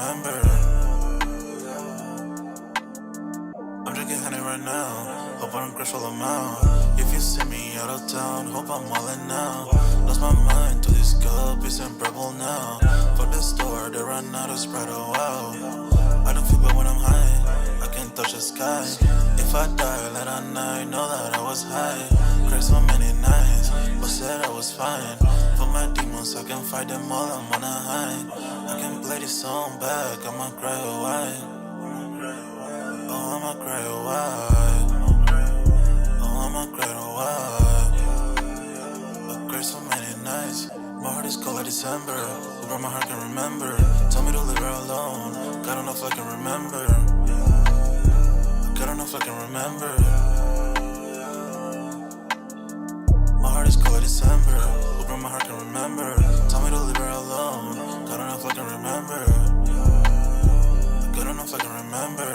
remember. I'm drinking honey right now, hope I don't crash all amount. If you see me out of town, hope I'm wildin' now. Lost my mind to this cup, it's unbearable now. Fuck the store, they run out of Sprite, oh wow. I don't feel bad when I'm high, I can't touch the sky. If I die late at night, know that I was high. Cried so many nights, but said I was fine. For my demons, I can fight them all, I'm on a high. I can play this song back, I'ma cry a while. Oh, I'ma cry a while. Oh, I'ma cry a while. I cried so many nights. My heart is cold like December. Who brought my heart can remember. Told me to leave her alone. God don't know if I can remember. God don't know if I can remember. My heart is cold like December. Who brought my heart can remember. Told me to leave her alone. God don't know if I can remember. God don't know if I can remember.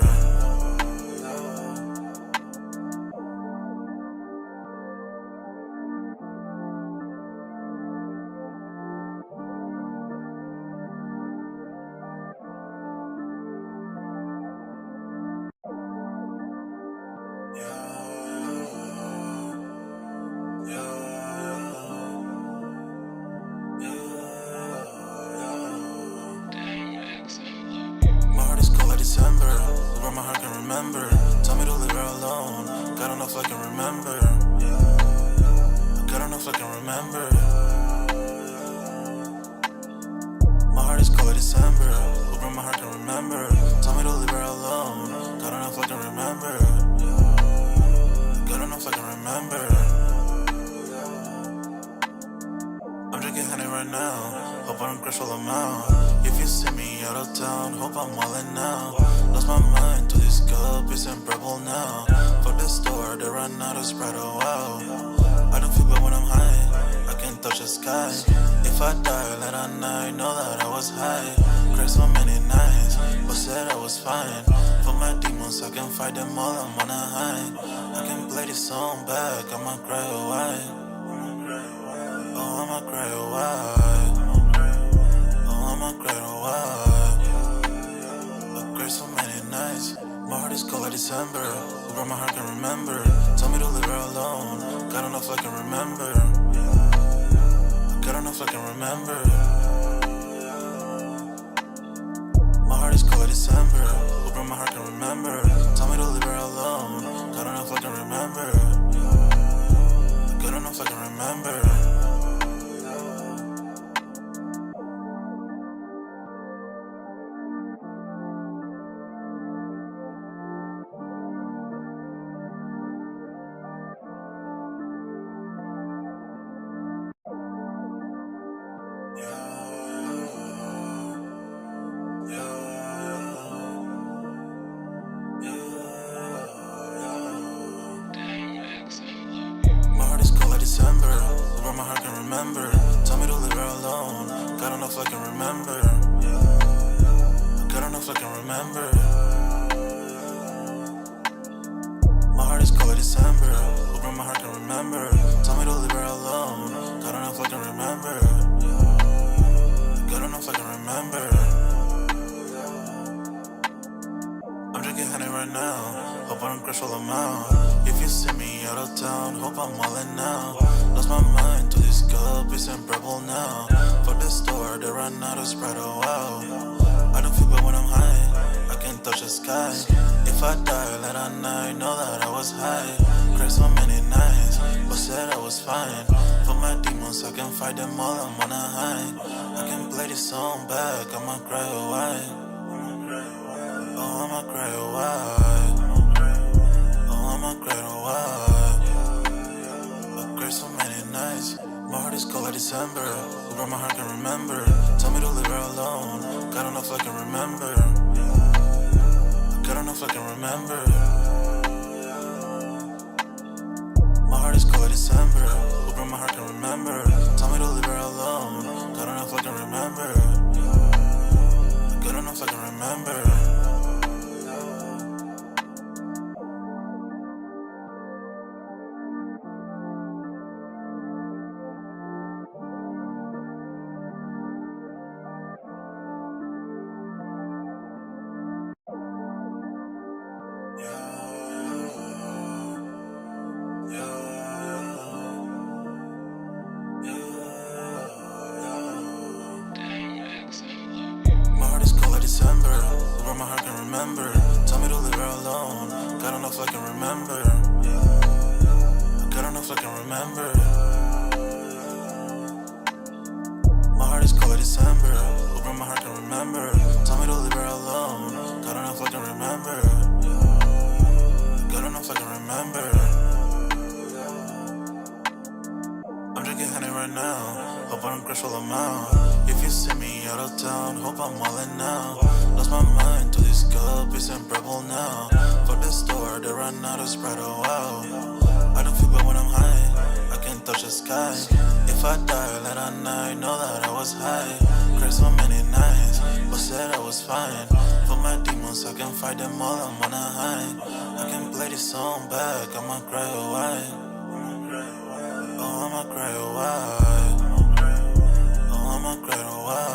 My heart is cold like December. Who brought my heart can remember. Tell me to leave her alone. God don't know if I can remember. God don't know if I can remember. My heart is cold like December. Who brought my heart can remember. Tell me to leave her alone. God don't know if I can remember. God don't know if I can remember. I'm drinking honey right now, hope I don't crash all amount. If you see me out of town, hope I'm wildin' now. Lost my mind to this cup, it's unbearable now. Fuck the store, they run out of Sprite, oh wow. I don't feel bad when I'm high, I can't touch the sky. If I die late at night, know that I was high. Cried so many nights, but said I was fine. For my demons, I can fight them all, I'm on a high. I can play this song back, I'ma cry a while. Oh, I'ma cry a while. Oh, I'ma cry a while. I cried so many nights. My heart is cold like December. Who brought my heart can remember. Told me to leave her alone. God don't know if I can remember. God don't know if I can remember. My heart is cold like December. Who brought my heart can remember. Told me to leave her alone. God don't know if I can remember. God don't know if I can remember. My heart is cold like December. Who brought my heart can remember. Tell me to leave her alone. God don't know if I can remember. God don't know if I can remember. My heart is cold like December. Who brought my heart can remember. Tell me to leave her alone. God don't know if I can remember. God don't know if I can remember. I'm drinking honey right now, hope I don't crash all amount. If you see me out of town, hope I'm wildin' now. Lost my mind to this cup, it's unbearable now. Fuck the store, they run out of Sprite, oh wow. I don't feel bad when I'm high, I can't touch the sky. If I die late at night, know that I was high. Cried so many nights, but said I was fine. For my demons, I can fight them all, I'm on a high. I can play this song back, I'ma cry a while. Oh, I'ma cry a while. Oh, I'ma cry a while. I cried so many nights. My heart is cold like December. Who brought my heart can remember. Tell me to leave her alone. God don't know if I can remember. God don't know if I can remember. My heart is cold like December. Who brought my heart can remember. Tell me to leave her alone. God don't know if I can remember. God don't know if I can remember. where my heart can remember. Tell me to leave her alone. God don't know if I can remember. God don't know if I can remember. My heart is cold like December. Where my heart can remember. Tell me to leave her alone. God don't know if I can remember. God don't know if I can remember. I'm drinking honey right now. Hope I don't crush all them out. If you see me out of town, hope I'm wildin' now. Lost my mind to this cup, it's unbearable now. Fuck the store, they run out of Sprite, oh wow. I don't feel bad when I'm high, I can't touch the sky. If I die late at night, know that I was high. Cried so many nights, but said I was fine. For my demons, I can fight them all, I'm on a high. I can play this song back, I'ma cry or why. Oh, I'ma cry or why. Oh, I'ma cry or why.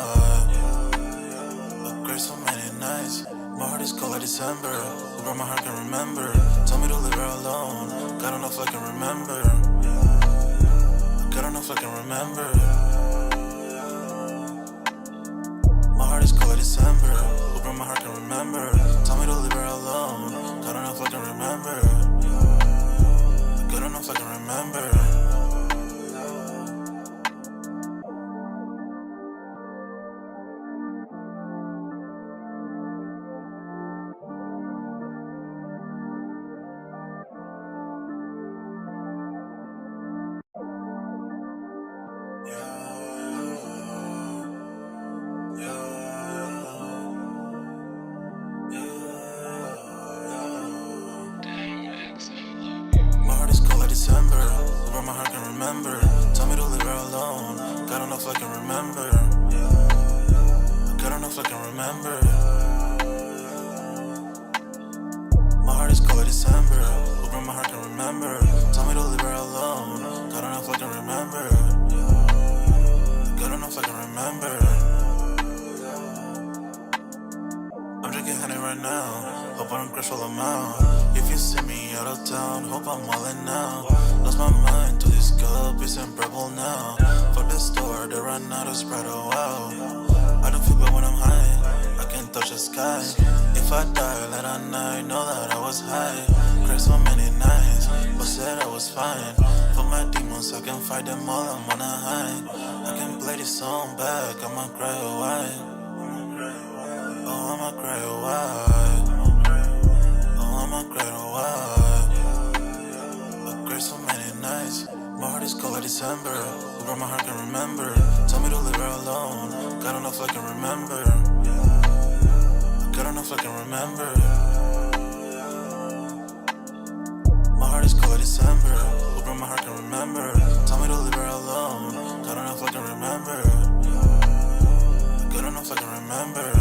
I cried so many nights. My heart is cold like December. Where my heart can remember. Tell me to leave her alone. God don't know if I can remember. God don't know if I can remember. My heart is cold like December. Where my heart can remember. Tell me to leave her alone. God don't know if I can remember. God don't know if I can remember. December, where my heart can remember. Tell me to leave her alone. God don't know if I can remember. God don't know if I can remember. My heart is cold like December, where my heart can remember. Tell me to leave her alone. God don't know if I can remember. God don't know if I can remember. I'm drinking honey right now. Hope I don't crush all them out. If you see me out of town, hope I'm wildin' now. Lost my mind to this cup, it's unbearable now. Fuck the store, they run out of Sprite, oh wow. I don't feel bad when I'm high, I can't touch the sky. If I die late at night, know that I was high. Cried so many nights, but said I was fine. For my demons, I can fight them all, I'm on a high. I can play this song back, I'ma cry or why. Oh, I'ma cry or why. I'ma cry or why. I cried so many nights. My heart is cold like December. Where my heart can remember. Tell me to leave her alone. God don't know if I can remember. God don't know if I can remember. My heart is cold like December. Where my heart can remember. Tell me to leave her alone. God don't know if I can remember. God don't know if I can remember.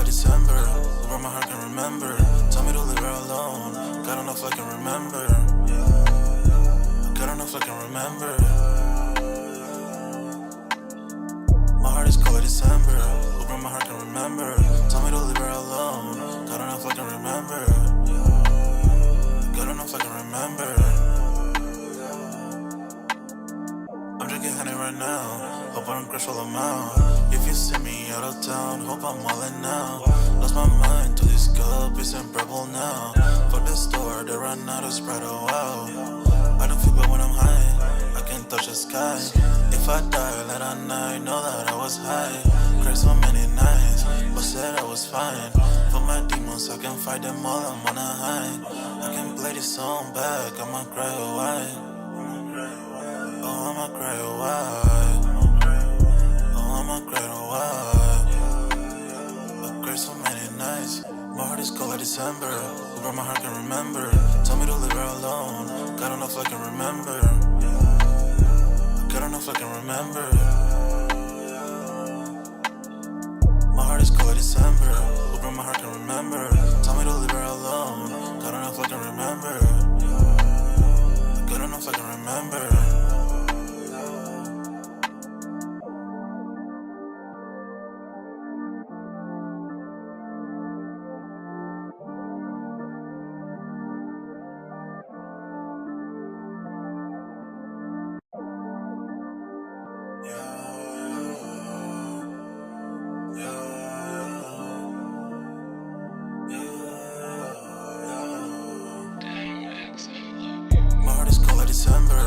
December, where my heart can remember. Tell me to leave her alone. God don't know if I can remember. God don't know if I can remember. My heart is cold like December, where my heart can remember. Tell me to leave her alone. God don't know if I can remember. God don't know if I can remember. I'm drinking honey right now. Hope I don't crush all them out. If you see me out of town, hope I'm wildin' now. Lost my mind to this cup, it's unbearable now. Fuck the store, they run out of Sprite, oh wow. I don't feel bad when I'm high, I can't touch the sky. If I die late at night, know that I was high. Cried so many nights, but said I was fine. For my demons, I can fight them all, I'm on a high. I can play this song back, I'ma cry or why. Oh, I'ma cry or why. I'ma cry or why. I cried so many nights. My heart is cold like December. Where my heart can remember. Tell me to leave her alone. God don't know if I can remember. God don't know if I can remember. My heart is cold like December. Where my heart can remember. Tell me to leave her alone. enough I can remember. Good enough I can remember. My heart is cold like December,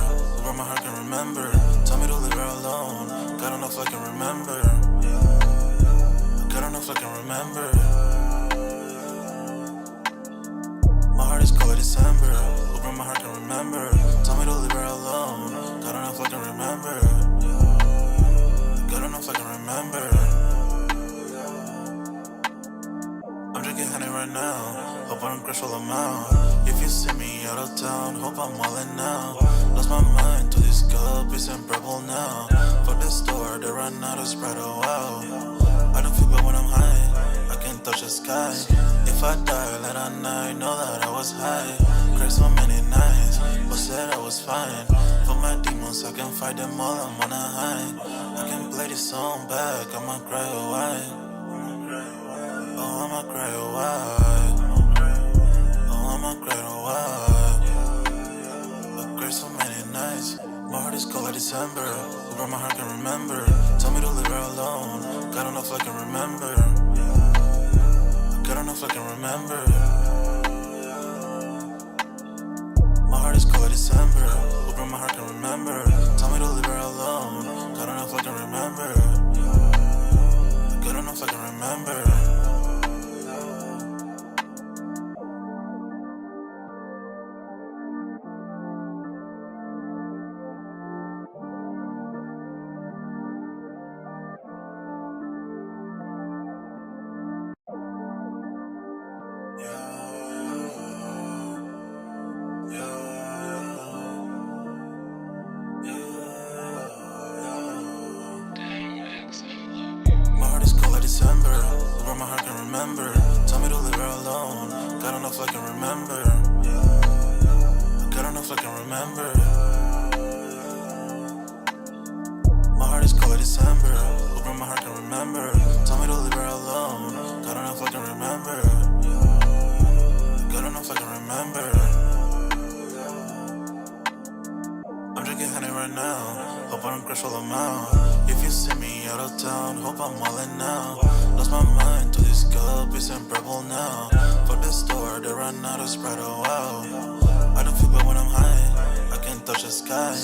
where my heart can remember. Tell me to leave her alone. God enough I can remember. God enough I can remember. My heart is cold like December, where my heart can remember. Tell me to leave her alone. God enough I can remember. God enough I can remember. I'm drinking honey right now. Hope I don't crash all amount. If you see me out of town, hope I'm wildin' now. Lost my mind to this cup, it's unbearable now. For the store, they run out of Sprite, oh wow. I don't feel bad when I'm high, I can't touch the sky. If I die late at night, know that I was high. Cried so many nights, but said I was fine. For my demons, I can fight them all, I'm on a high. I can play this song back, I'ma cry a while. Oh, I'ma cry a while. Oh, I'ma cry a while. I cried so many nights. My heart is cold like December, where my heart can remember. Tell me to leave her alone. God enough I can remember. God enough I can remember. My heart is cold like December, where my heart can remember. Tell me to leave her alone. God enough I can remember. God enough I can remember. My heart is cold like December, where my heart can remember. Tell me to leave her alone. God enough I can remember. God enough I can remember. My heart is cold like December, where my heart can remember. Tell me to leave her alone. God enough I can remember. God enough I can remember. I'm drinking honey right now. Hope I don't crash all amount. If you see me out of town, hope I'm wildin' now. Lost my mind to this cup, it's unbearable now. For the store, they run out of Sprite, oh wow. I don't feel bad when I'm high, I can't touch the sky.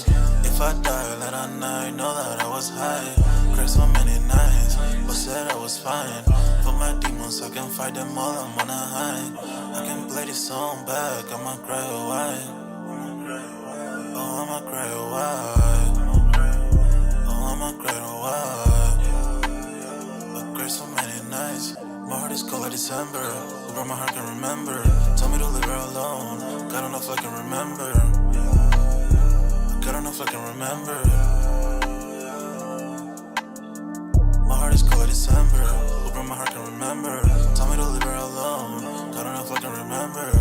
If I die late at night, know that I was high. Cried so many nights, but said I was fine. For my demons, I can fight them all, I'm on a high. I can play this song back, I'ma cry a while. Oh, I'ma cry a while. Oh, I'ma cry a while. I cried so many nights. My heart is cold like December, where my heart can remember. Tell me to leave her alone. God enough I can remember. God enough I can remember. My heart is cold like December, where my heart can remember. Tell me to leave her alone. God enough I can remember.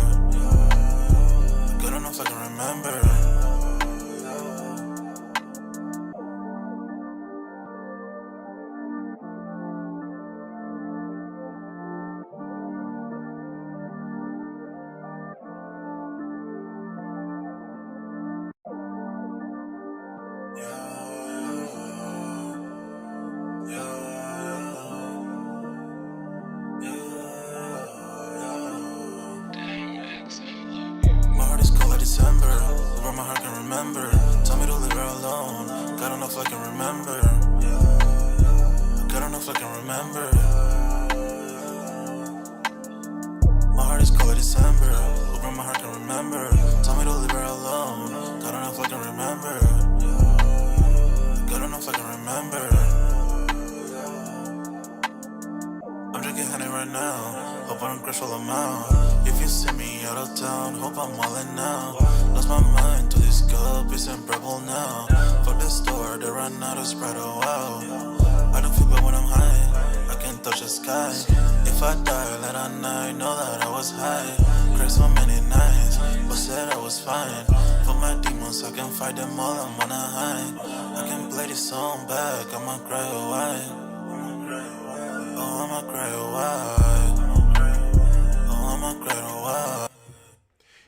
God enough I can remember. My heart is cold like December, where my heart can remember. Tell me to leave her alone. God enough I can remember. God enough I can remember. My heart is cold like December, where my heart can remember. Tell me to leave her alone. God enough I can remember. God enough I can remember. I'm drinking honey right now. Hope I don't crash all amount. If you see me out of town, hope I'm wildin' now. Lost my mind to this cup, it's unbearable now. For the store, they run out of Sprite, oh wow. I don't feel bad when I'm high, I can't touch the sky. If I die late at night, know that I was high. Cried so many nights, said I was fine. For my demons, I can fight them all, I'm on a high. I can play this song back, I'ma cry a while. Oh, I'ma cry a while. Oh, I'ma cry a while.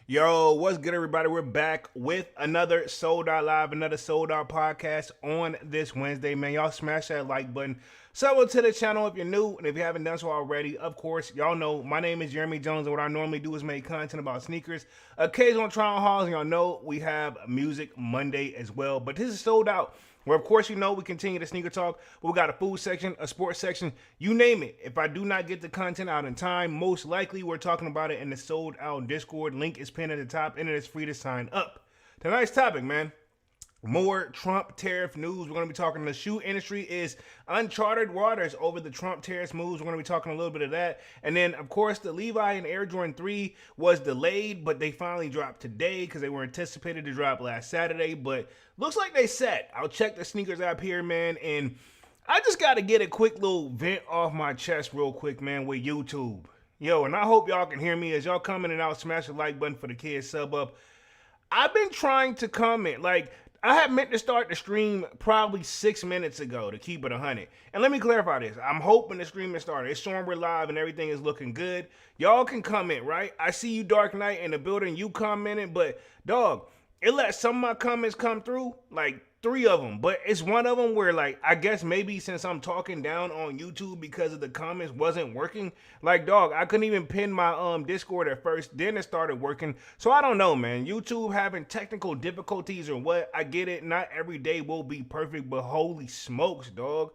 Yo, what's good, everybody? We're back with another Sold Out Live, another Sold Out podcast on this Wednesday, man. Y'all smash that like button. Sub to the channel if you're new, and if you haven't done so already, of course, y'all know my name is Jeremy Jones, and what I normally do is make content about sneakers, occasional trial hauls, and y'all know we have Music Monday as well. But this is Sold Out, where, of course, you know we continue the sneaker talk. We got a food section, a sports section, you name it. If I do not get the content out in time, most likely we're talking about it in the Sold Out Discord. Link is pinned at the top, and it is free to sign up. Tonight's topic, man. More Trump tariff news. We're going to be talking. The shoe industry is uncharted waters over the Trump tariff moves. We're going to be talking a little bit of that. And then, of course, the Levi and Air Jordan 3 was delayed, but they finally dropped today because they were anticipated to drop last Saturday. But looks like they set. I'll check the sneakers app here, man. And I just got to get a quick little vent off my chest real quick, man, with YouTube. Yo, and I hope y'all can hear me as y'all coming out. Smash the like button for the kids. Sub up. I've been trying to comment. I had meant to start the stream probably 6 minutes ago to keep it 100. And let me clarify this. I'm hoping the stream is started. It's showing we're live and everything is looking good. Y'all can comment, right? I see you, Dark Knight, in the building. You commented, but dog, it let some of my comments come through, like 3 of them. But it's one of them where, like, I guess maybe since I'm talking down on YouTube because of the comments wasn't working. Like, dog, I couldn't even pin my Discord at first. Then it started working. So I don't know, man. YouTube having technical difficulties or what? I get it. Not every day will be perfect, but holy smokes, dog.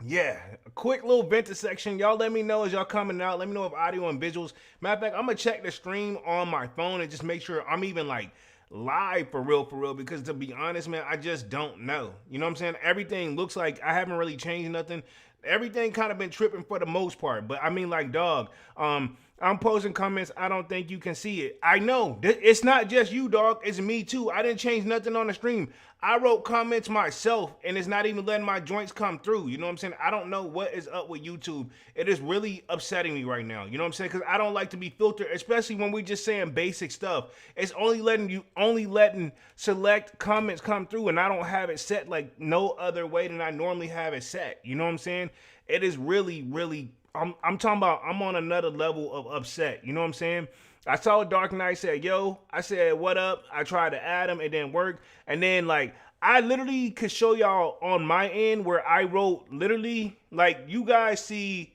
Yeah, a quick little vent section. Y'all let me know as y'all coming out. Let me know if audio and visuals. Matter of fact, I'm going to check the stream on my phone and just make sure I'm even, like, live for real, because to be honest, man, I just don't know. You know what I'm saying? Everything looks like I haven't really changed nothing. Everything kind of been tripping for the most part. But I mean, like, dog, I'm posting comments. I don't think you can see it. I know. It's not just you, dog. It's me, too. I didn't change nothing on the stream. I wrote comments myself, and it's not even letting my joints come through. You know what I'm saying? I don't know what is up with YouTube. It is really upsetting me right now. You know what I'm saying? Because I don't like to be filtered, especially when we're just saying basic stuff. It's only letting select comments come through, and I don't have it set like no other way than I normally have it set. You know what I'm saying? It is really, really... I'm talking about I'm on another level of upset. You know what I'm saying? I saw Dark Knight said, yo, I said, what up? I tried to add him. It didn't work. And then, like, I literally could show y'all on my end where I wrote literally, like, you guys see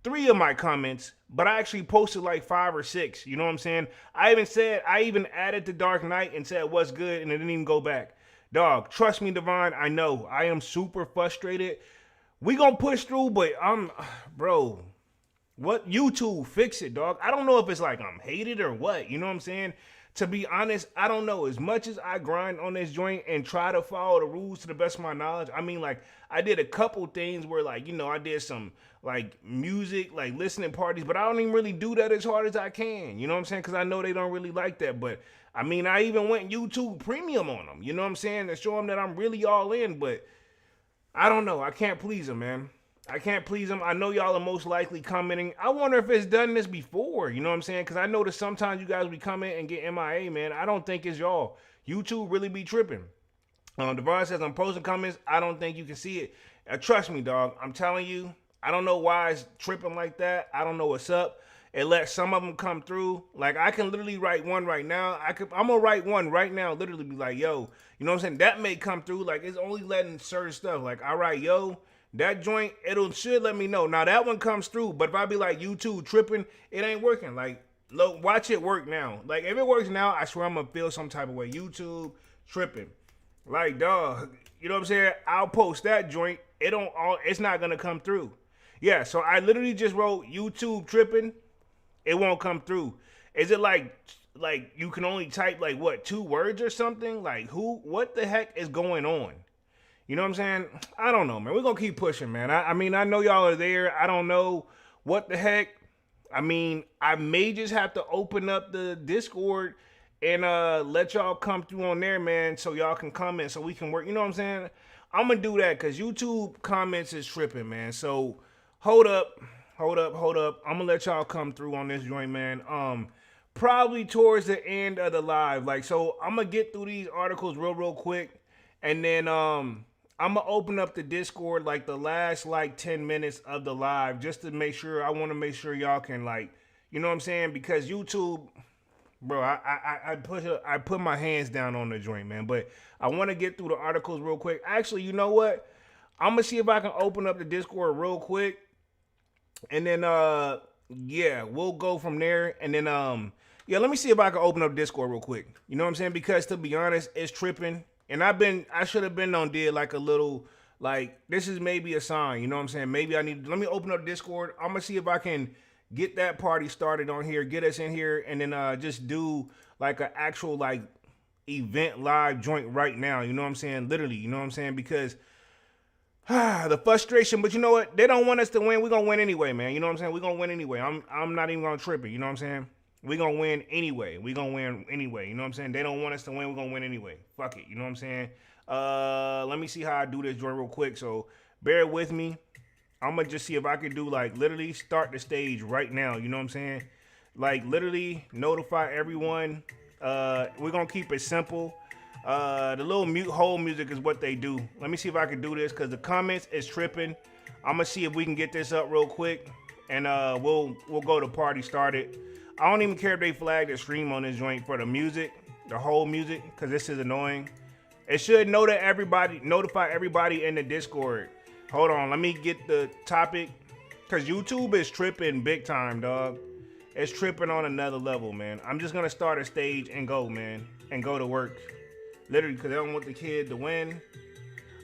3 of my comments, but I actually posted like 5 or 6. You know what I'm saying? I even added the Dark Knight and said, what's good? And it didn't even go back. Dog, trust me, Divine, I know. I am super frustrated. We gonna push through, but bro, what? YouTube, fix it, dog. I don't know if it's like I'm hated or what, you know what I'm saying? To be honest, I don't know. As much as I grind on this joint and try to follow the rules to the best of my knowledge, I mean, like, I did a couple things where, like, you know, I did some, like, music, like, listening parties, but I don't even really do that as hard as I can, you know what I'm saying? Because I know they don't really like that, but, I mean, I even went YouTube Premium on them, you know what I'm saying? To show them that I'm really all in, but I don't know. I can't please them, man. I can't please them. I know y'all are most likely commenting. I wonder if it's done this before. You know what I'm saying? Because I notice sometimes you guys be coming and get MIA, man. I don't think it's y'all. YouTube really be tripping. Devon says, I'm posting comments. I don't think you can see it. Trust me, dog. I'm telling you. I don't know why it's tripping like that. I don't know what's up. It lets some of them come through. Like, I can literally write one right now. I'm going to write one right now, literally be like, yo, you know what I'm saying? That may come through. Like, it's only letting certain stuff. Like, I write, yo, that joint, should let me know. Now, that one comes through, but if I be like, YouTube tripping, it ain't working. Like, look, watch it work now. Like, if it works now, I swear I'm going to feel some type of way. YouTube tripping. Like, dog, you know what I'm saying? I'll post that joint. It's not going to come through. Yeah, so I literally just wrote YouTube tripping. It won't come through. Is it like you can only type like what, 2 words or something? Like what the heck is going on? You know what I'm saying? I don't know, man. We're going to keep pushing, man. I mean, I know y'all are there. I don't know what the heck. I mean, I may just have to open up the Discord and let y'all come through on there, man, so y'all can comment so we can work. You know what I'm saying? I'm going to do that because YouTube comments is tripping, man. So hold up. I'm going to let y'all come through on this joint, man. probably towards the end of the live. Like, so I'm gonna get through these articles real quick, and then I'm gonna open up the Discord like the last like 10 minutes of the live just to make sure. I want to make sure y'all can like, you know what I'm saying? Because YouTube, bro, I put my hands down on the joint, man. But I want to get through the articles real quick. Actually, you know what? I'm gonna see if I can open up the Discord real quick, and then yeah, we'll go from there. And then yeah, let me see if I can open up Discord real quick. You know what I'm saying? Because to be honest, it's tripping. And I should have been on did like a little, like, this is maybe a sign, you know what I'm saying? Maybe let me open up Discord. I'm gonna see if I can get that party started on here, get us in here, and then just do like an actual like event live joint right now, you know what I'm saying? Literally, you know what I'm saying? Because the frustration, but you know what? They don't want us to win. We're gonna win anyway, man. You know what I'm saying? We're gonna win anyway. I'm not even gonna trip it, you know what I'm saying? We're gonna win anyway. We're gonna win anyway. You know what I'm saying? They don't want us to win. We're gonna win anyway. Fuck it. You know what I'm saying? Let me see how I do this joint real quick. So bear with me. I'm gonna just see if I can do like literally start the stage right now. You know what I'm saying? Like literally notify everyone. We're gonna keep it simple. The little hold music is what they do. Let me see if I can do this because the comments is tripping. I'm gonna see if we can get this up real quick, and we'll go to party started. I don't even care if they flag the stream on this joint for the music, the whole music, because this is annoying. It should notify everybody in the Discord. Hold on, let me get the topic, because YouTube is tripping big time, dog. It's tripping on another level, man. I'm just gonna start a stage and go, man, and go to work. Literally, because I don't want the kid to win.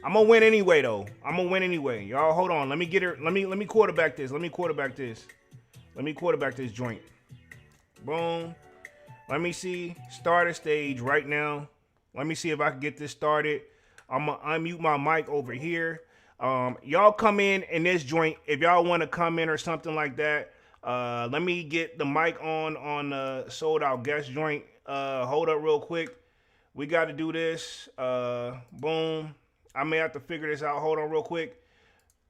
I'm gonna win anyway, though. I'm gonna win anyway. Y'all, hold on. Let me get her. Let me quarterback this. Let me quarterback this. Let me quarterback this joint. Boom. Let me see. Start a stage right now. Let me see if I can get this started. I'm going to unmute my mic over here. Y'all come in this joint. If y'all want to come in or something like that, let me get the mic on the sold out guest joint. Hold up real quick. We got to do this. Boom. I may have to figure this out. Hold on real quick.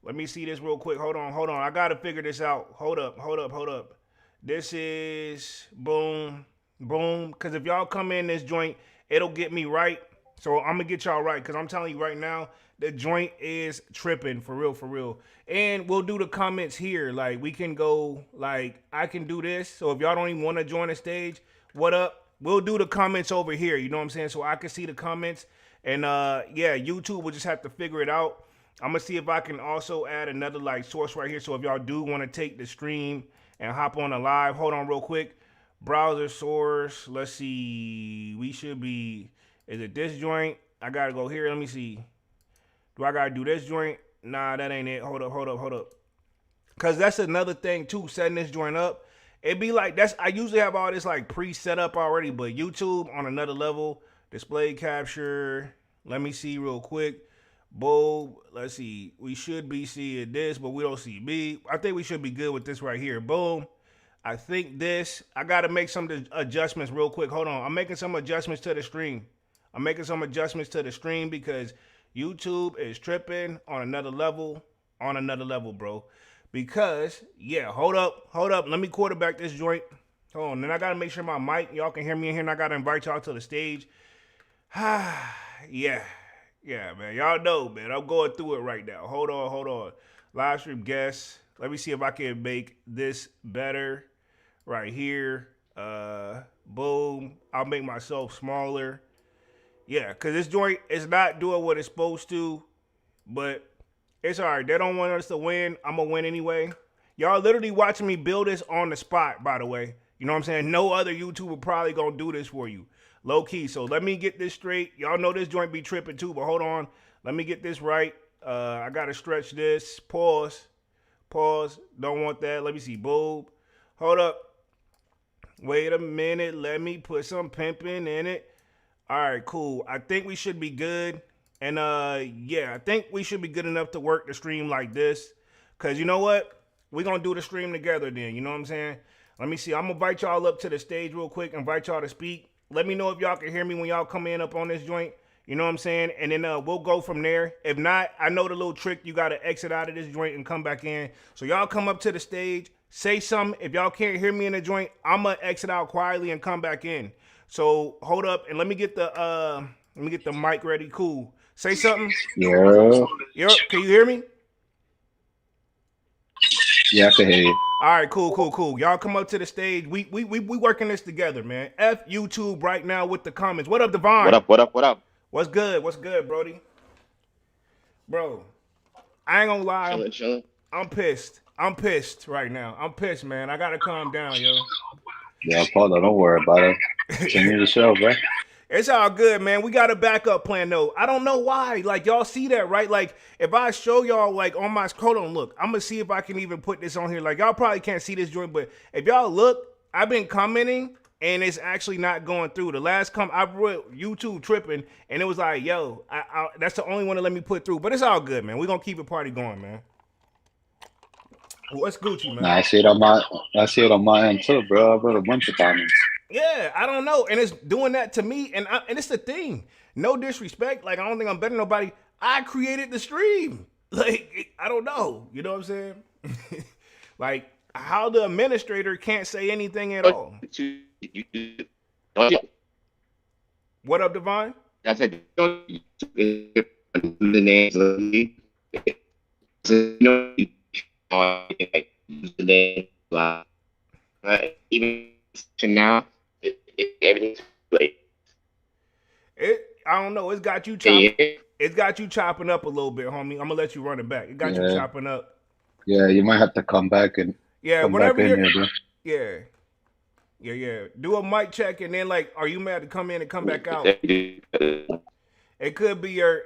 Let me see this real quick. Hold on. I got to figure this out. Hold up. This is boom. Because if y'all come in this joint, it'll get me right. So I'm going to get y'all right. Because I'm telling you right now, the joint is tripping for real. And we'll do the comments here. Like, we can go, like, I can do this. So if y'all don't even want to join the stage, what up? We'll do the comments over here. You know what I'm saying? So I can see the comments. And, yeah, YouTube will just have to figure it out. I'm going to see if I can also add another, like, source right here. So if y'all do want to take the stream and hop on a live, hold on real quick. Browser source. Let's see. We should be. Is it this joint? I gotta go here. Let me see. Do I gotta do this joint? Nah, that ain't it. Hold up. Cause that's another thing too. Setting this joint up. It'd be like that's. I usually have all this like pre-set up already, but YouTube on another level. Display capture. Let me see real quick. Boom. Let's see. We should be seeing this, but we don't see me. I think we should be good with this right here. Boom. I think this. I got to make some adjustments real quick. Hold on. I'm making some adjustments to the stream. Because YouTube is tripping on another level. Bro. Because, yeah, hold up. Let me quarterback this joint. Hold on. Then I got to make sure my mic, y'all can hear me in here, and I got to invite y'all to the stage. Yeah. Yeah, man. Y'all know, man. I'm going through it right now. Hold on. Live stream guests. Let me see if I can make this better right here. Boom. I'll make myself smaller. Yeah, because this joint is not doing what it's supposed to, but it's all right. They don't want us to win. I'm going to win anyway. Y'all literally watching me build this on the spot, by the way. You know what I'm saying? No other YouTuber probably going to do this for you. Low key. So let me get this straight. Y'all know this joint be tripping too, but hold on. Let me get this right. I got to stretch this. Pause. Don't want that. Let me see. Boom. Hold up. Wait a minute. Let me put some pimping in it. All right, cool. I think we should be good. And, yeah, I think we should be good enough to work the stream like this. Because you know what? We're going to do the stream together then. You know what I'm saying? Let me see. I'm going to invite y'all up to the stage real quick. Invite y'all to speak. Let me know if y'all can hear me when y'all come in up on this joint. You know what I'm saying? And then we'll go from there. If not, I know the little trick. You got to exit out of this joint and come back in. So y'all come up to the stage. say something. If y'all can't hear me in the joint, I'ma exit out quietly and come back in. So hold up and let me get the mic ready. Cool. Say something. Yeah. Yo, can you hear me? Yeah, I can hear you. All right, cool. Y'all come up to the stage. We working this together, man. F YouTube right now with the comments. What up, Devon? What up? What's good, Brody? Bro, I ain't gonna lie. Chilling. I'm pissed. I'm pissed right now. I'm pissed, man. I gotta calm down, yo. Yeah, Paulo, don't worry about it. Continue the show, bro. It's all good, man. We got a backup plan, though. I don't know why. Like, y'all see that, right? Like, if I show y'all, like, on my... Hold on, look. I'm gonna see if I can even put this on here. Like, y'all probably can't see this joint, but if y'all look, I've been commenting, and it's actually not going through. The last I wrote YouTube tripping, and it was like, yo, that's the only one that let me put through. But it's all good, man. We're gonna keep the party going, man. What's Gucci, man? Nah, I see it on my end too, bro. I wrote a bunch of comments. Yeah, I don't know, and it's doing that to me, and it's the thing. No disrespect, like I don't think I'm better than nobody. I created the stream, like I don't know, you know what I'm saying? Like how the administrator can't say anything at all. What up, Devon? I said the names of the even now everything's like I don't know. It's got you chopping. It's got you chopping up a little bit, homie. I'm gonna let you run it back. It got you chopping up. Yeah, you might have to come back and whenever back you're. in here, bro. Yeah. Do a mic check and then like, are you mad to come in and come back out? It could be your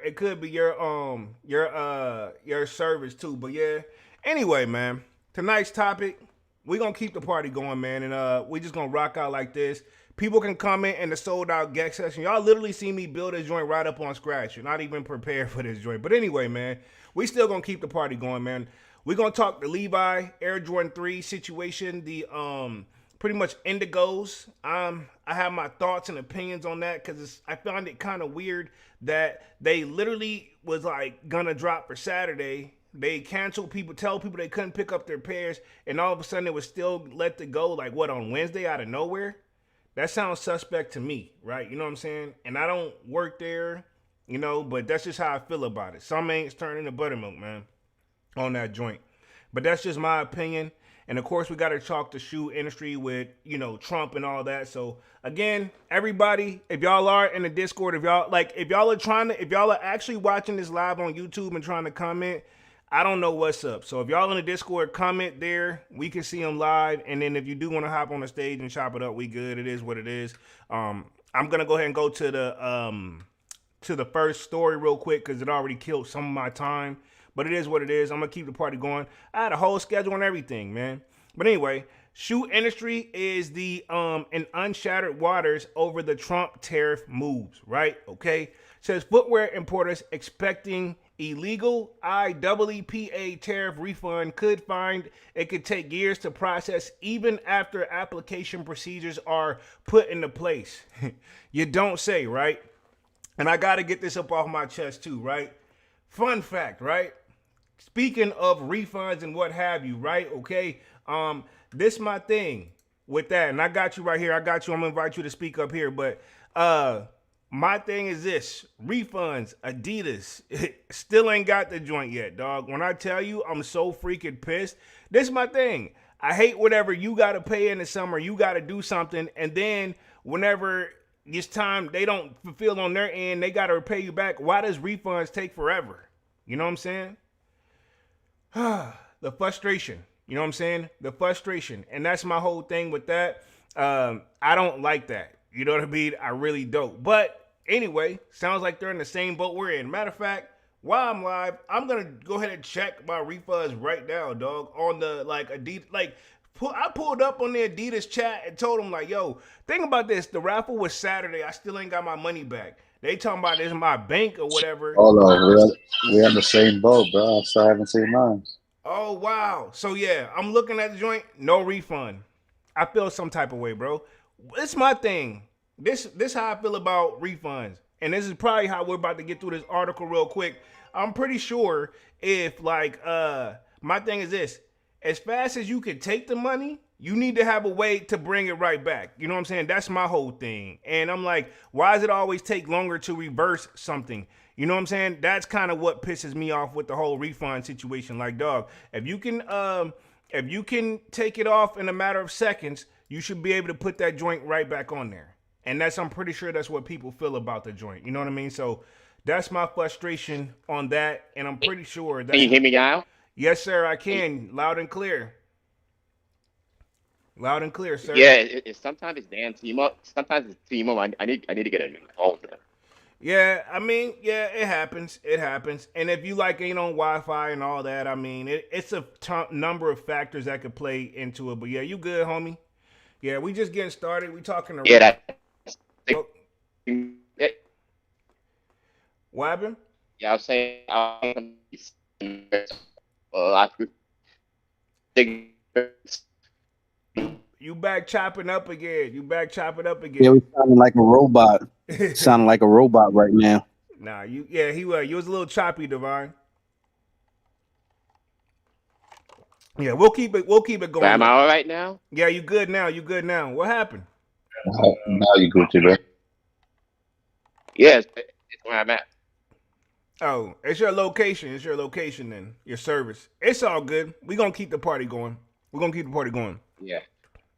service too, but yeah. Anyway, man, tonight's topic, we're gonna keep the party going, man, and we just gonna rock out like this. People can comment in the sold out Gex session. Y'all literally see me build this joint right up on scratch. You're not even prepared for this joint. But anyway, man, we still gonna keep the party going, man. We're gonna talk the Levi Air Jordan 3 situation, the pretty much Indigos. I have my thoughts and opinions on that because I found it kind of weird that they literally was like gonna drop for Saturday. They canceled people, tell people they couldn't pick up their pairs, and all of a sudden it was still let to go, like what, on Wednesday out of nowhere? That sounds suspect to me, right? You know what I'm saying? And I don't work there, you know, but that's just how I feel about it. Some ain't turning to buttermilk, man, on that joint. But that's just my opinion. And of course, we got to chalk the shoe industry with, you know, Trump and all that. So again, everybody, if y'all are in the Discord, if y'all are actually watching this live on YouTube and trying to comment, I don't know what's up. So if y'all in the Discord, comment there. We can see them live. And then if you do want to hop on the stage and chop it up, we good. It is what it is. I'm gonna go ahead and go to the first story real quick because it already killed some of my time. But it is what it is. I'm gonna keep the party going. I had a whole schedule and everything, man. But anyway, shoe industry is the in uncharted waters over the Trump tariff moves, right? Okay. Says footwear importers expecting illegal IEEPA tariff refund could find it could take years to process even after application procedures are put into place. You don't say, right? And I got to get this up off my chest too, right? Fun fact, right? Speaking of refunds and what have you, right? Okay. This my thing with that. And I got you right here. I'm going to invite you to speak up here, but my thing is this: refunds, Adidas, still ain't got the joint yet, dog. When I tell you I'm so freaking pissed, this is my thing. I hate whatever you got to pay in the summer, you got to do something, and then whenever it's time they don't fulfill on their end, they got to pay you back. Why does refunds take forever? You know what I'm saying? The frustration. You know what I'm saying? The frustration. And that's my whole thing with that. I don't like that. You know what I mean? I really don't. But anyway, sounds like they're in the same boat we're in. Matter of fact, while I'm live, I'm going to go ahead and check my refunds right now, dog, on the, like, Adidas. Like, I pulled up on the Adidas chat and told them, like, yo, think about this. The raffle was Saturday. I still ain't got my money back. They talking about this in my bank or whatever. Hold on. We're in the same boat, bro. I still haven't seen mine. Oh, wow. So, yeah, I'm looking at the joint. No refund. I feel some type of way, bro. It's my thing. This how I feel about refunds. And this is probably how we're about to get through this article real quick. I'm pretty sure if, like, my thing is this. as fast as you can take the money, you need to have a way to bring it right back. You know what I'm saying? That's my whole thing. And I'm like, why does it always take longer to reverse something? You know what I'm saying? That's kind of what pisses me off with the whole refund situation. Like, dog, if you can take it off in a matter of seconds, you should be able to put that joint right back on there. And I'm pretty sure that's what people feel about the joint. You know what I mean? So that's my frustration on that. And I'm pretty sure Can you hear me now? Yes, sir, I can. Loud and clear. Loud and clear, sir. Yeah, sometimes it's damn T-Mobile. Sometimes it's T-Mobile. I need to get a new phone. Yeah, I mean, yeah, it happens. It happens. And if you like ain't on Wi-Fi and all that, I mean, it's a number of factors that could play into it. But yeah, you good, homie? Yeah, we just getting started. We talking to Yeah, oh, what happened? yeah. I was saying, I You back chopping up again. Yeah, we sounding like a robot. Sounding like a robot right now. Nah, you was a little choppy, Divine. Yeah, we'll keep it going. Am I all right now? Yeah, you good now. What happened? Now you Gucci, bro. Yes, it's where I'm at. Oh, it's your location. It's your location then. Your service. It's all good. We're gonna keep the party going. Yeah.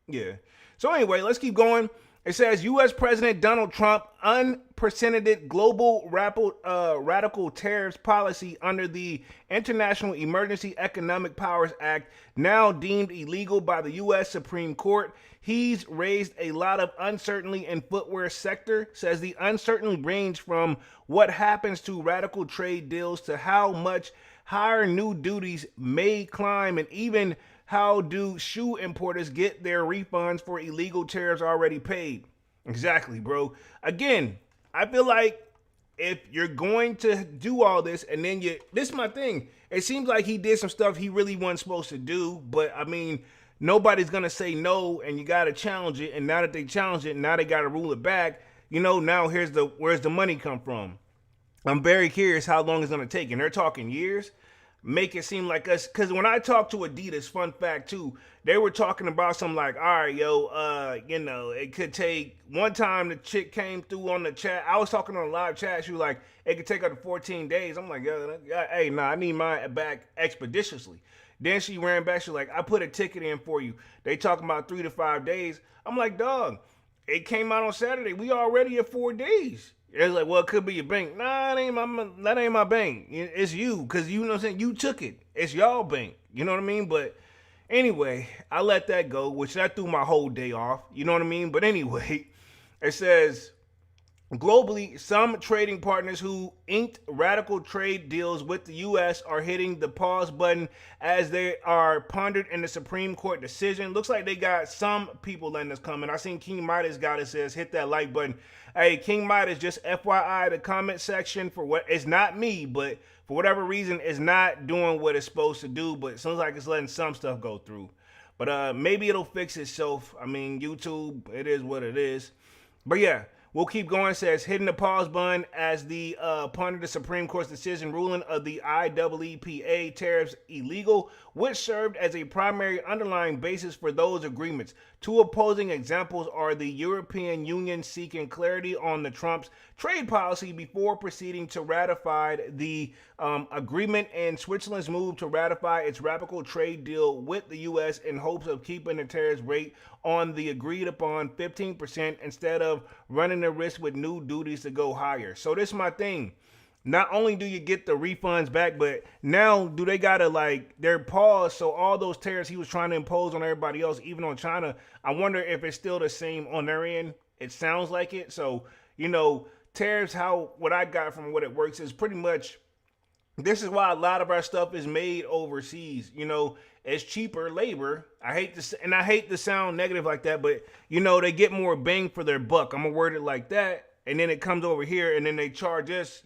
Yeah. So anyway, let's keep going. It says U.S. President Donald Trump unprecedented global radical tariffs policy under the International Emergency Economic Powers Act, now deemed illegal by the U.S. Supreme Court. He's raised a lot of uncertainty in footwear sector, says the uncertainty range from what happens to radical trade deals to how much higher new duties may climb, and even how do shoe importers get their refunds for illegal tariffs already paid? Exactly, bro. Again, I feel like if you're going to do all this and then this is my thing. It seems like he did some stuff he really wasn't supposed to do, but I mean, nobody's going to say no, and you got to challenge it. And now that they challenge it, now they got to rule it back. You know, now where's the money come from? I'm very curious how long it's going to take. And they're talking years. Make it seem like us, because when I talked to Adidas, fun fact too, they were talking about something like, all right, yo, it could take, one time the chick came through on the chat, I was talking on a live chat, she was like, it could take up to 14 days. I'm like, I need mine back expeditiously. Then she ran back, she was like, I put a ticket in for you. They talking about 3 to 5 days. I'm like, dog, it came out on Saturday. We already at 4 days. It's like, well, it could be your bank. Nah, that ain't my bank. It's you, because you know what I'm saying? You took it. It's y'all bank. You know what I mean? But anyway, I let that go, which that threw my whole day off. You know what I mean? But anyway, it says, globally, some trading partners who inked radical trade deals with the U.S. are hitting the pause button as they are pondered in the Supreme Court decision. Looks like they got some people letting us coming. I seen King Midas got it, says hit that like button. Hey, King Midas, just FYI, the comment section for what, it's not me, but for whatever reason, it's not doing what it's supposed to do, but it seems like it's letting some stuff go through. But maybe it'll fix itself. I mean, YouTube, it is what it is. But yeah, we'll keep going. It says, hitting the pause button as the pondered the Supreme Court's decision ruling of the IEEPA tariffs illegal, which served as a primary underlying basis for those agreements. Two opposing examples are the European Union seeking clarity on the Trump's trade policy before proceeding to ratify the agreement, and Switzerland's move to ratify its radical trade deal with the U.S. in hopes of keeping the tariffs rate on the agreed upon 15% instead of running the risk with new duties to go higher. So this is my thing. Not only do you get the refunds back, but now do they gotta they're paused, so all those tariffs he was trying to impose on everybody else, even on China, I wonder if it's still the same on their end. It sounds like it. So, tariffs, what I got from what it works is pretty much, this is why a lot of our stuff is made overseas. It's cheaper labor. I hate to sound negative like that, but they get more bang for their buck. I'm gonna word it like that. And then it comes over here and then they charge us,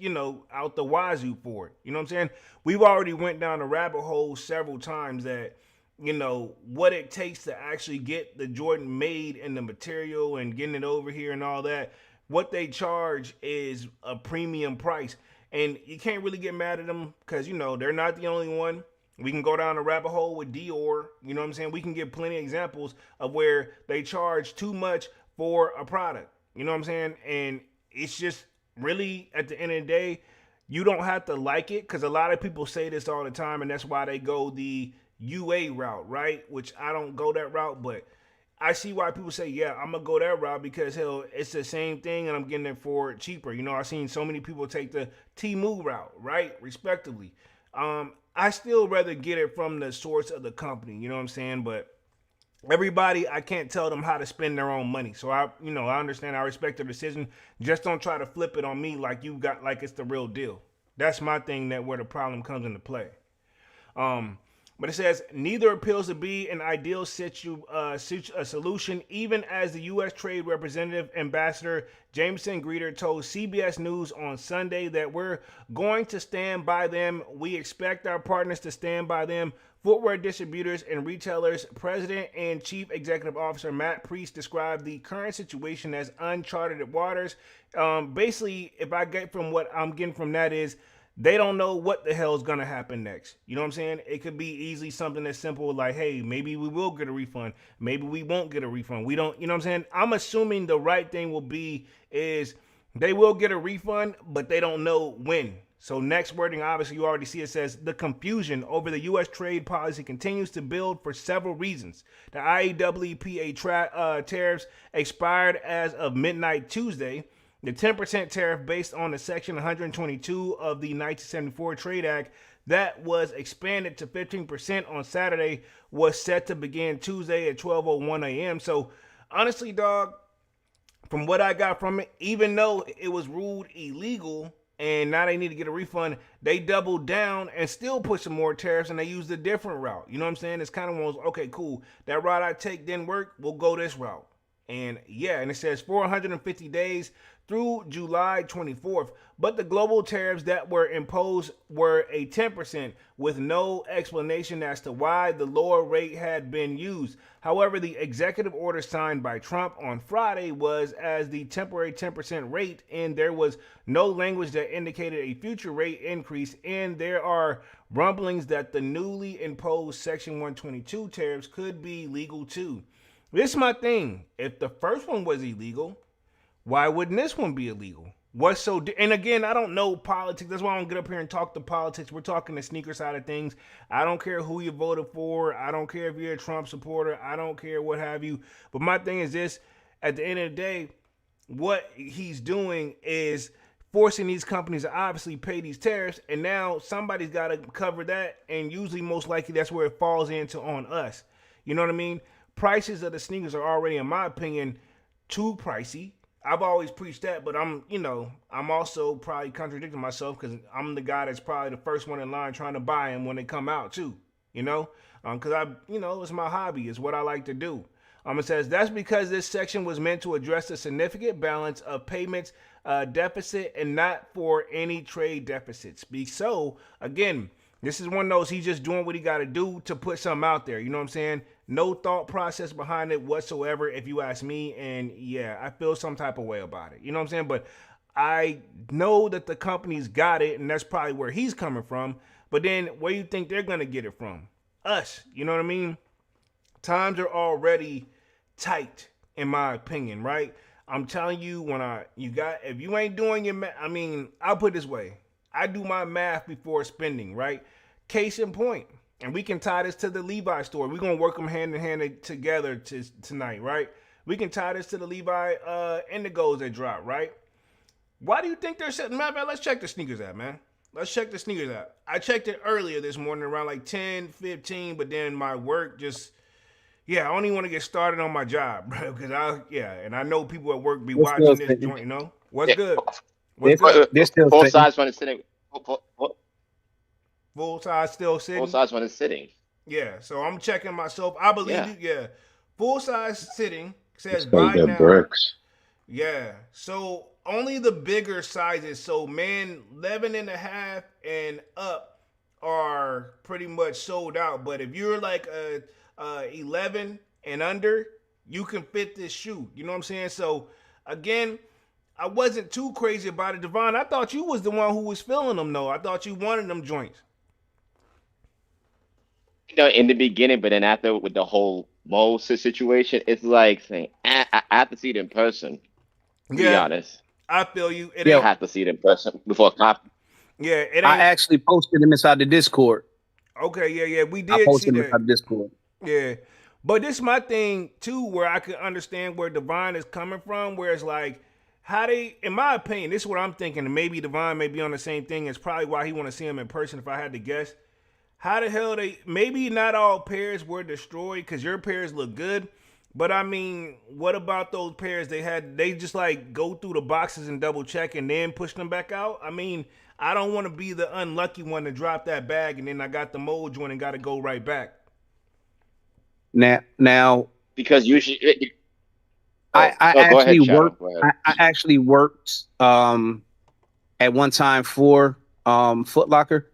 out the wazoo for it. You know what I'm saying? We've already went down the rabbit hole several times that, what it takes to actually get the Jordan made and the material and getting it over here and all that. What they charge is a premium price. And you can't really get mad at them because, they're not the only one. We can go down the rabbit hole with Dior. You know what I'm saying? We can give plenty of examples of where they charge too much for a product. You know what I'm saying? And it's just really, at the end of the day, you don't have to like it, because a lot of people say this all the time, and that's why they go the UA route, right? Which I don't go that route, but I see why people say, yeah, I'm gonna go that route, because hell, it's the same thing and I'm getting it for cheaper. You know, I've seen so many people take the Temu route, right? Respectively. I still rather get it from the source of the company, you know what I'm saying? But everybody, I can't tell them how to spend their own money. So I understand, I respect their decision. Just don't try to flip it on me like you got, like it's the real deal. That's my thing, that where the problem comes into play. But it says, neither appears to be an ideal solution, even as the U.S. Trade Representative Ambassador Jameson Greeter told CBS News on Sunday that we're going to stand by them. We expect our partners to stand by them. Footwear distributors and retailers, President and Chief Executive Officer Matt Priest described the current situation as uncharted waters. Basically, if I get from what I'm getting from that is, they don't know what the hell is going to happen next. You know what I'm saying? It could be easily something as simple like, hey, maybe we will get a refund. Maybe we won't get a refund. We don't, you know what I'm saying? I'm assuming the right thing will be is they will get a refund, but they don't know when. So next wording, obviously you already see it says, the confusion over the U.S. trade policy continues to build for several reasons. The IEEPA tariffs expired as of midnight Tuesday. The 10% tariff based on the Section 122 of the 1974 Trade Act that was expanded to 15% on Saturday was set to begin Tuesday at 12:01 a.m. So honestly, dog, from what I got from it, even though it was ruled illegal and now they need to get a refund, they doubled down and still put some more tariffs, and they used a different route. You know what I'm saying? It's kind of one of those, okay, cool, that route I take didn't work, we'll go this route. And yeah, and it says 450 days through July 24th. But the global tariffs that were imposed were a 10% with no explanation as to why the lower rate had been used. However, the executive order signed by Trump on Friday was as the temporary 10% rate, and there was no language that indicated a future rate increase. And there are rumblings that the newly imposed Section 122 tariffs could be legal too. This is my thing. If the first one was illegal, why wouldn't this one be illegal? What's so? And again, I don't know politics. That's why I don't get up here and talk the politics. We're talking the sneaker side of things. I don't care who you voted for. I don't care if you're a Trump supporter. I don't care what have you. But my thing is this: at the end of the day, what he's doing is forcing these companies to obviously pay these tariffs, and now somebody's got to cover that. And usually, most likely, that's where it falls into on us. You know what I mean? Prices of the sneakers are already, in my opinion, too pricey. I've always preached that, but I'm also probably contradicting myself because I'm the guy that's probably the first one in line trying to buy them when they come out too, because it's my hobby, it's what I like to do. It says that's because this section was meant to address the significant balance of payments deficit and not for any trade deficits. So again, this is one of those, he's just doing what he got to do to put something out there. You know what I'm saying? No thought process behind it whatsoever, if you ask me. And yeah, I feel some type of way about it. You know what I'm saying? But I know that the company's got it, and that's probably where he's coming from. But then where you think they're going to get it from? Us. You know what I mean? Times are already tight, in my opinion, right? I'm telling you, if you ain't doing your math, I'll put it this way. I do my math before spending, right? Case in point, and we can tie this to the Levi story. We're going to work them hand in hand together tonight, right? We can tie this to the Levi Indigos that drop, right? Why do you think they're setting? Matter of fact, let's check the sneakers out, man. Let's check the sneakers out. I checked it earlier this morning around like 10, 15, but then my work I don't even want to get started on my job, bro, because and I know people at work be watching this joint, What's good? What's good? Full size when it's sitting. Full size still sitting? Full size when it's sitting. Yeah, so I'm checking myself. I believe you. Yeah. Full size sitting says buy now. Bricks. Yeah. So only the bigger sizes. So man, 11 and a half and up are pretty much sold out. But if you're like 11 and under, you can fit this shoe. You know what I'm saying? So again, I wasn't too crazy about it. Devon, I thought you was the one who was feeling them, though. I thought you wanted them joints. In the beginning, but then after with the whole situation, it's like saying I have to see it in person. To be Yeah, honest, I feel you. It I Yo, ain't. have to see it in person before copy. Yeah, it I ain't. actually posted him inside the Discord. Okay, yeah. We I did see posted him that. inside the Discord. Yeah. But this my thing too, where I could understand where Divine is coming from, where it's like how they, in my opinion, this is what I'm thinking, and maybe Divine may be on the same thing. It's probably why he want to see him in person. If I had to guess, how the hell they? Maybe not all pairs were destroyed because your pairs look good, but I mean, what about those pairs they had? They just like go through the boxes and double check and then push them back out. I mean, I don't want to be the unlucky one to drop that bag and then I got the mold joint and got to go right back. Now, Because usually, I go actually ahead, Shadow. worked. Go ahead. I actually worked at one time for Foot Locker.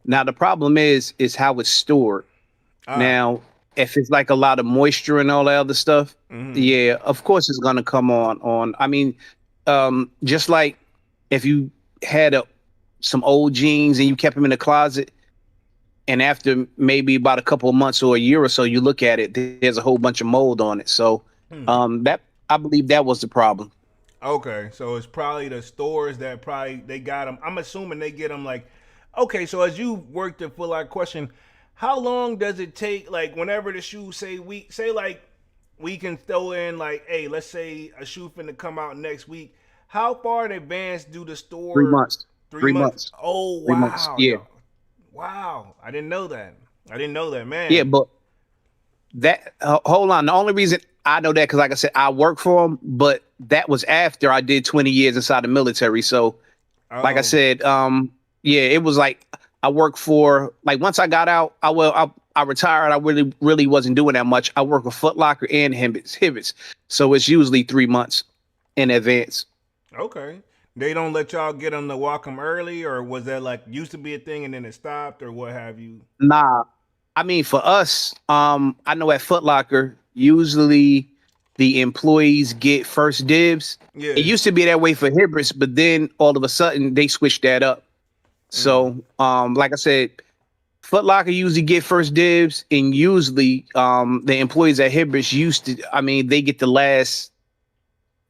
Now the problem is how it's stored. Ah, Now, if it's like a lot of moisture and all that other stuff, mm-hmm. yeah, of course it's gonna come on. I mean, just like if you had some old jeans and you kept them in the closet, and after maybe about a couple of months or a year or so, you look at it, there's a whole bunch of mold on it. So, that I believe that was the problem. Okay, so it's probably the stores that probably they got them. I'm assuming they get them like, okay. So as you worked at Foot Locker, question: how long does it take? Like whenever the shoes say like we can throw in like, hey, let's say a shoe finna come out next week. How far in advance do the Three store? months. 3 months. 3 months. Oh 3 months. wow, Yeah, yo, wow! I didn't know that. I didn't know that, yeah, man. but that hold on. The only reason I know that because, like I said, I work for them, but that was after I did 20 years inside the military. So, like I Oh, said, yeah, it was like I worked for like once I got out, I retired. I really wasn't doing that much. I work with Foot Locker and Hibbits, so it's usually 3 months in advance. okay. They don't let y'all get them to walk them early, or was that like used to be a thing and then it stopped, or what have you? Nah, I mean for us, I know at Foot Locker usually the employees get first dibs. It Yeah. used to be that way for Hibbits, but then all of a sudden they switched that up. So, like I said, Foot Locker usually get first dibs, and usually the employees at Hibbers used to. I mean, they get the last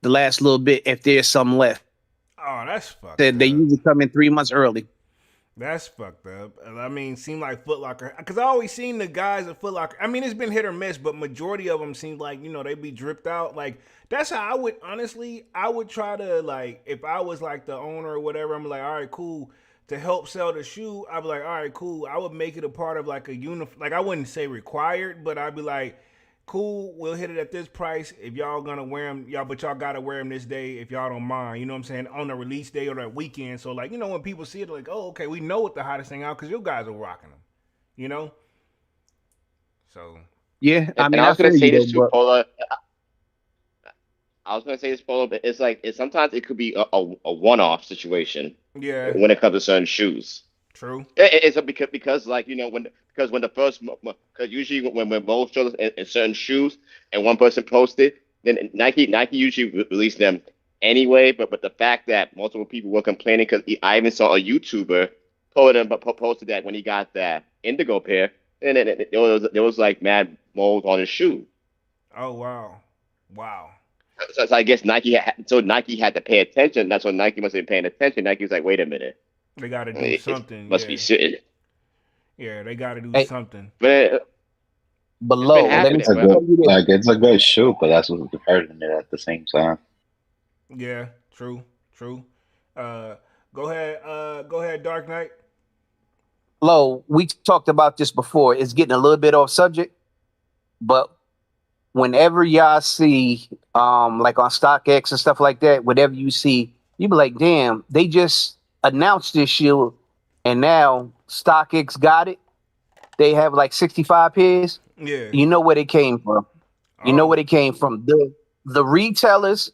little bit if there's some left. Oh, that's fucked They up. usually come in 3 months early. That's fucked up. And I mean, seem like Foot Locker, because I always seen the guys at Foot Locker. I mean, it's been hit or miss, but majority of them seem like they be dripped out. Like that's how I would honestly, I would try to like if I was like the owner or whatever. I'm like, all right, cool. To help sell the shoe, I'd be like, all right, cool. I would make it a part of like a uniform. Like I wouldn't say required, but I'd be like, cool. We'll hit it at this price if y'all gonna wear them, y'all. But y'all gotta wear them this day if y'all don't mind. You know what I'm saying? On the release day or that weekend. So like, when people see it, they're like, oh, okay, we know what the hottest thing out because you guys are rocking them. You know. So Yeah, I And mean, I I was gonna feel say you though, this too, but Paula. I was gonna say this, Paula, but it's like sometimes it could be a one-off situation yeah, when it comes to certain shoes. true. It's because like when the first because usually when most shows in certain shoes and one person posted, then Nike usually release them anyway. But the fact that multiple people were complaining because I even saw a YouTuber posted that when he got that Indigo pair, and there was like mad mold on his shoe. Oh wow, wow. So I guess Nike had to pay attention. That's when Nike must have been paying attention. Nike was like, wait a minute, They got to do it something. must be Yeah, sitting. yeah. They got to do hey, something. But it's been below, let me It's happening, a bro. good, tell you this. like, it's a good shoe, but that's what's hurting it at the same time. Yeah, true, true. Uh, go ahead. Go ahead, Dark Knight. Lo, we talked about this before. It's getting a little bit off subject, but whenever y'all see like on StockX and stuff like that, whatever you see, you be like, damn, they just announced this shoe and now StockX got it. They have like 65 pairs. Yeah. You know where they came from. You know Oh. where they came from. The retailers,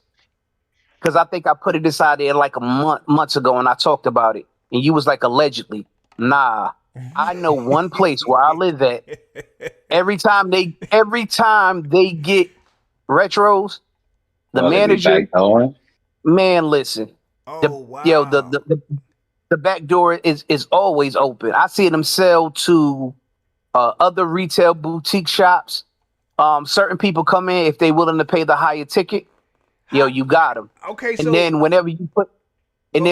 because I think I put it inside there like a months ago and I talked about it. And you was like allegedly. Nah. I know one place where I live at. Every time they get retros, the Well, they be manager, back on. man, listen. The Oh yo, wow. the back door is always open. I see them sell to other retail boutique shops. Certain people come in if they willing to pay the higher ticket. Yo, you got them. Okay, And so then whenever you put go.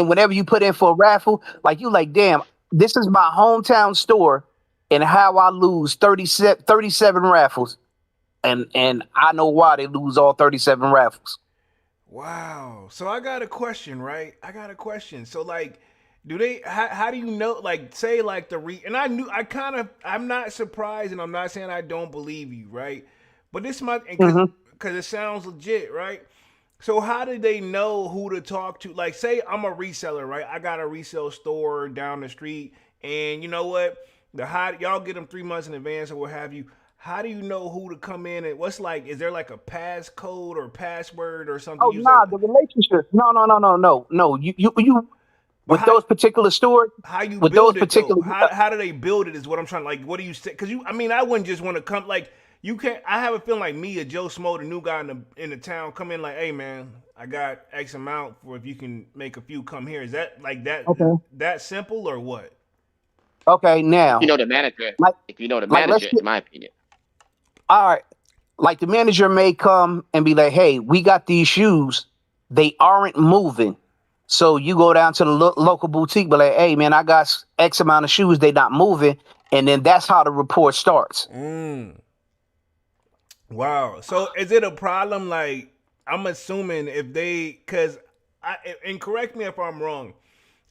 in for a raffle, like you like, damn, this is my hometown store, and how I lose 37 raffles, and I know why they lose all 37 raffles. Wow. So I got a question, right? I got a question. So like, do they? How do you know? Like, say like and I'm not surprised, and I'm not saying I don't believe you, right? But this might because it sounds legit, right? So how do they know who to talk to? Like, say I'm a reseller, right? I got a resale store down the street, and you know what? Y'all get them 3 months in advance or what have you. How do you know who to come in and what's like? Is there like a passcode or password or something? Oh You say, nah, the relationship. No. You but with those particular stores, how you with those build it though? particular. How do they build it? Is what I'm trying. Like, what do you say? Because I mean, I wouldn't just want to come. Like, you can't. I have a feeling like me, a Joe Smo, the new guy in the town, come in like, hey man, I got X amount for if you can make a few come here. Is that like Okay. that simple or what? Okay, If you now, know the manager, like, if you know the let's manager, get in my opinion. all right. Like the manager may come and be like, "Hey, we got these shoes. They aren't moving." So you go down to the local boutique, be like, "Hey, man, I got X amount of shoes. They not moving," and then that's how the report starts. Mm. Wow. So is it a problem? Like, I'm assuming if they, cause and correct me if I'm wrong.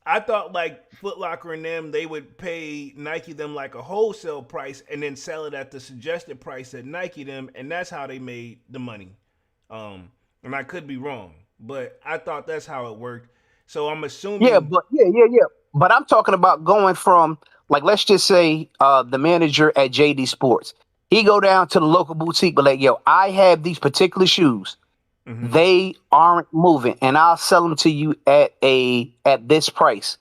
I thought like Foot Locker and them, they would pay Nike them like a wholesale price and then sell it at the suggested price that Nike them, and that's how they made the money. And I could be wrong, but I thought that's how it worked. So I'm Yeah, assuming. but yeah. But I'm talking about going from, like, let's just say the manager at JD Sports. He go down to the local boutique, but like, yo, I have these particular shoes. Hmm. They aren't moving, and I'll sell them to you at this price.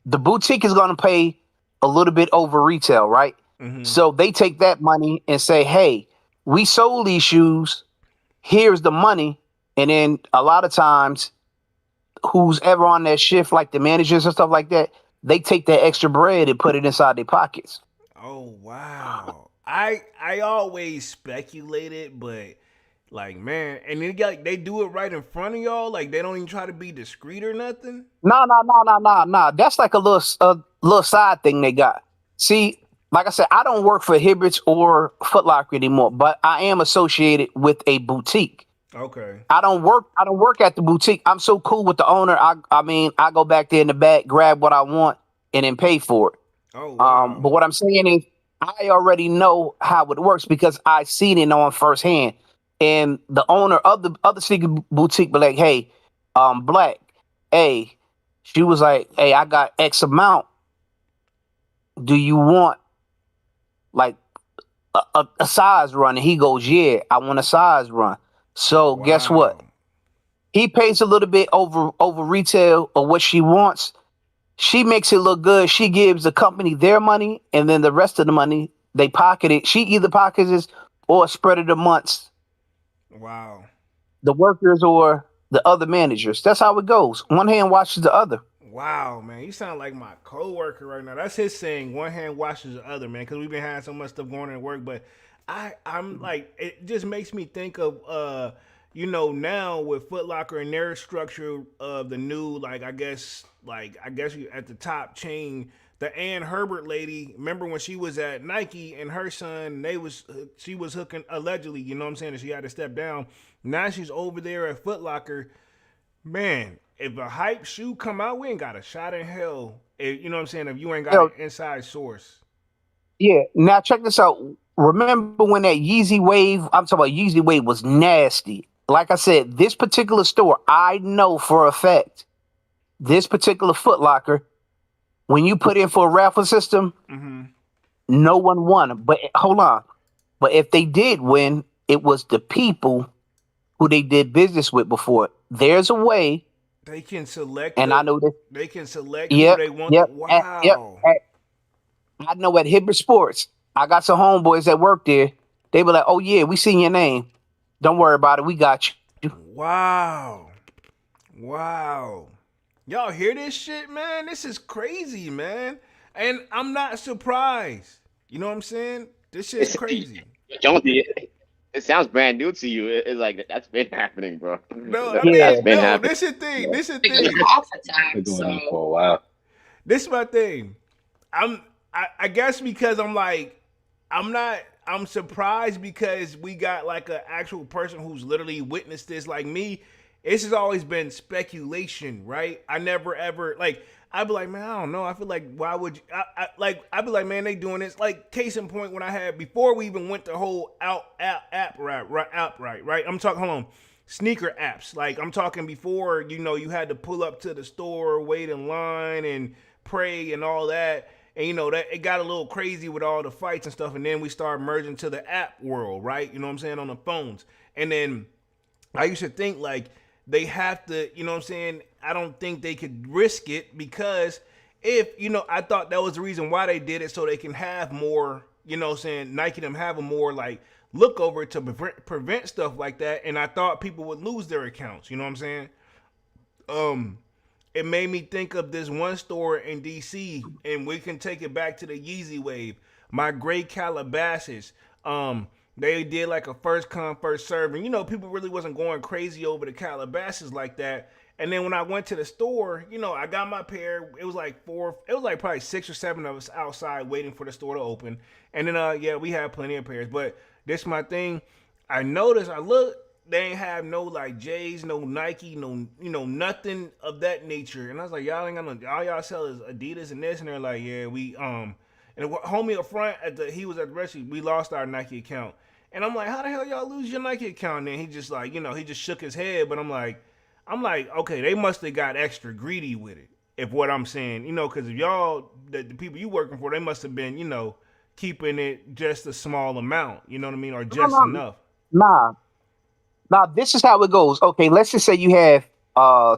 The boutique is going to pay a little bit over retail, right? Hmm. So they take that money and say, "Hey, we sold these shoes. Here's the money." And then a lot of times, who's ever on that shift, like the managers and stuff like that, they take that extra bread and put it inside their pockets. Oh wow. I always speculated, but like man, and they do it right in front of y'all. Like they don't even try to be discreet or nothing. No. That's like a little side thing they got. See, like I said, I don't work for Hibbert's or Foot Locker anymore, but I am associated with a boutique. Okay. I don't work at the boutique. I'm so cool with the owner. I mean, I go back there in the back, grab what I want, and then pay for it. Oh But wow. what I'm saying is, I already know how it works because I seen it on firsthand. And the owner of the other sneaker boutique be like, "Hey, Black, hey," she was like, "Hey, I got X amount. Do you want like a size run?" And he goes, "Yeah, I want a size run." So guess what? Wow. He pays a little bit over retail or what she wants. She makes it look good. She gives the company their money, and then the rest of the money they pocket it. She either pockets it or spread it amongst Wow. the workers or the other managers. That's how it goes. One hand washes the other. Wow, man, you sound like my coworker right now. That's his saying. One hand washes the other, man. Because we've been having so much stuff going on at work. But I'm like, it just makes me think of, now with Foot Locker and their structure of the new, I guess you at the top chain. The Ann Herbert lady, remember when she was at Nike and her son, she was hooking allegedly. You know what I'm saying? And she had to step down. Now she's over there at Foot Locker. Man, if a hype shoe come out, we ain't got a shot in hell. You know what I'm saying? If you ain't got Yo, an inside source. yeah. Now check this out. Remember when that Yeezy Wave? I'm talking about Yeezy Wave was nasty. Like I said, this particular store, I know for a fact, this particular Foot Locker, when you put in for a raffle system, Mm-hmm. no one won. But hold on. But if they did win, it was the people who they did business with before. There's a way, They can select and I the. know this. They can select who Yep, they want. yep, yep. Wow. I know at Hibbert Sports, I got some homeboys that work there. They were like, "Oh yeah, we seen your name. Don't worry about it. We got you." Wow. Wow. Y'all hear this shit, man? This is crazy, man. And I'm not surprised. You know what I'm saying? This shit's It's, crazy. Jonesy, it sounds brand new to you. It's like that's been happening, bro. No, I Yeah. That's mean, been no, happening. this is thing. Yeah, This is Like thing. half the been time. going on So for a while. This is my thing. I guess because I'm surprised because we got like an actual person who's literally witnessed this. Like me, this has always been speculation, right? I never ever like. I'd be like, man, I don't know. I feel like why would you? I'd be like, man, they doing this. Like case in point, when I had before we even went the whole app right. I'm talking. Hold on. Sneaker apps. Like I'm talking before, you had to pull up to the store, wait in line, and pray and all that. And that it got a little crazy with all the fights and stuff. And then we started merging to the app world, right? You know what I'm saying, on the phones. And then I used to think like they have to, you know what I'm saying? I don't think they could risk it because if, I thought that was the reason why they did it so they can have more, what I'm saying, Nike them have a more like look over to prevent stuff like that. And I thought people would lose their accounts, you know what I'm saying? It made me think of this one store in DC, and we can take it back to the Yeezy wave. My Great Calabasas. They did like a first come first serve, and people really wasn't going crazy over the Calabasas like that. And then when I went to the store, I got my pair. It was like four. It was like probably 6 or 7 of us outside waiting for the store to open. And then yeah, we had plenty of pairs. But this my thing. I noticed. I looked. They ain't have no like J's, no Nike, no nothing of that nature. And I was like, y'all ain't got no. All y'all sell is Adidas and this, and they're like, yeah, we And the homie up front he was at the restaurant. We lost our Nike account, and I'm like, how the hell y'all lose your Nike account? And then he just like, he just shook his head. But I'm like, okay, they must have got extra greedy with it. If what I'm saying, because if y'all the people you working for, they must have been, keeping it just a small amount. You know what I mean, or just enough. Nah. Now this is how it goes. Okay, let's just say you have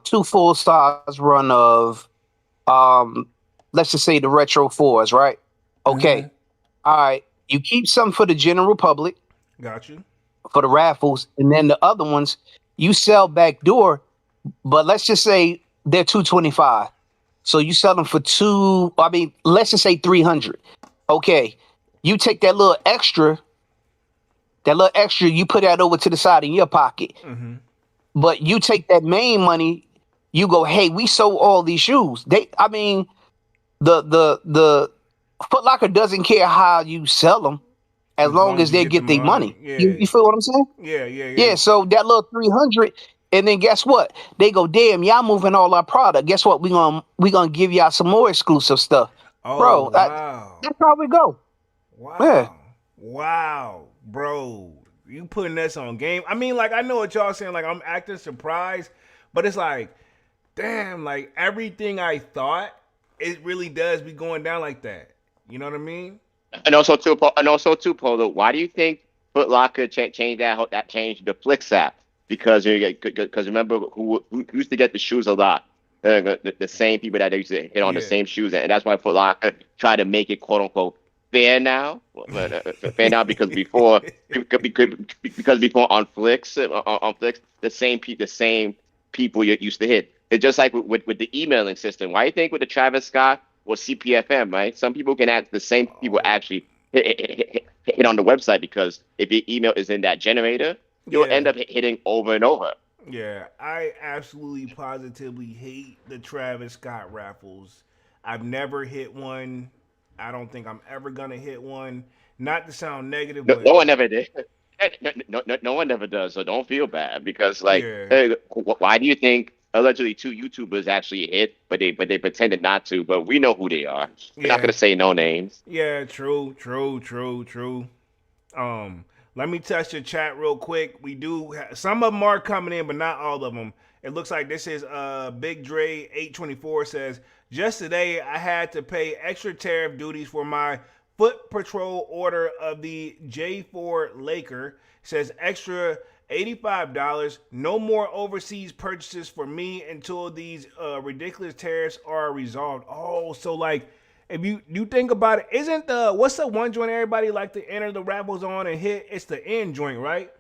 2 full size run of let's just say the retro 4s, right? Okay. Mm-hmm. All right. You keep some for the general public, Got you. for the raffles, and then the other ones you sell back door, but let's just say they're 225. So you sell them for let's just say 300. Okay. You take that little extra, you put that over to the side in your pocket. Mm-hmm. But you take that main money, you go, hey, we sold all these shoes. The Foot Locker doesn't care how you sell them as long as they get their money. Yeah. You feel what I'm saying? Yeah. Yeah, so that little 300, and then guess what? They go, damn, y'all moving all our product. Guess what? We gonna give y'all some more exclusive stuff. Oh, Bro, wow. that's how we go. Wow. Yeah. Wow, bro. You putting this on game. I mean, like, I know what y'all saying. Like, I'm acting surprised, but it's like, damn, like, everything I thought, it really does be going down like that. You know what I mean? And also too, Polo. Why do you think Foot Locker changed that changed the Flix app? Because remember who used to get the shoes a lot. The same people that they used to hit on the Yeah. same shoes, and that's why Foot Locker tried to make it quote unquote fair now. Fair now because before on Flix the same people you used to hit. It's just like with the emailing system. Why do you think with the Travis Scott or CPFM, right? Some people can act the same people actually hit on the website because if your email is in that generator, you'll end up hitting over and over. Yeah, I absolutely positively hate the Travis Scott raffles. I've never hit one. I don't think I'm ever gonna hit one. Not to sound negative, but No one ever did. No one ever does, so don't feel bad because Yeah. hey, why do you think allegedly 2 YouTubers actually hit, but they pretended not to, but we know who they are. We're not Yeah. gonna say no names. Yeah, true. Let me touch your chat real quick. We do some of them are coming in, but not all of them. It looks like this is Big Dre 824 says, just today I had to pay extra tariff duties for my Foot Patrol order of the J4 Laker. Says extra $85. No more overseas purchases for me until these ridiculous tariffs are resolved. Oh, so like if you think about it, isn't what's the one joint everybody like to enter the raffles on and hit? It's the end joint, right?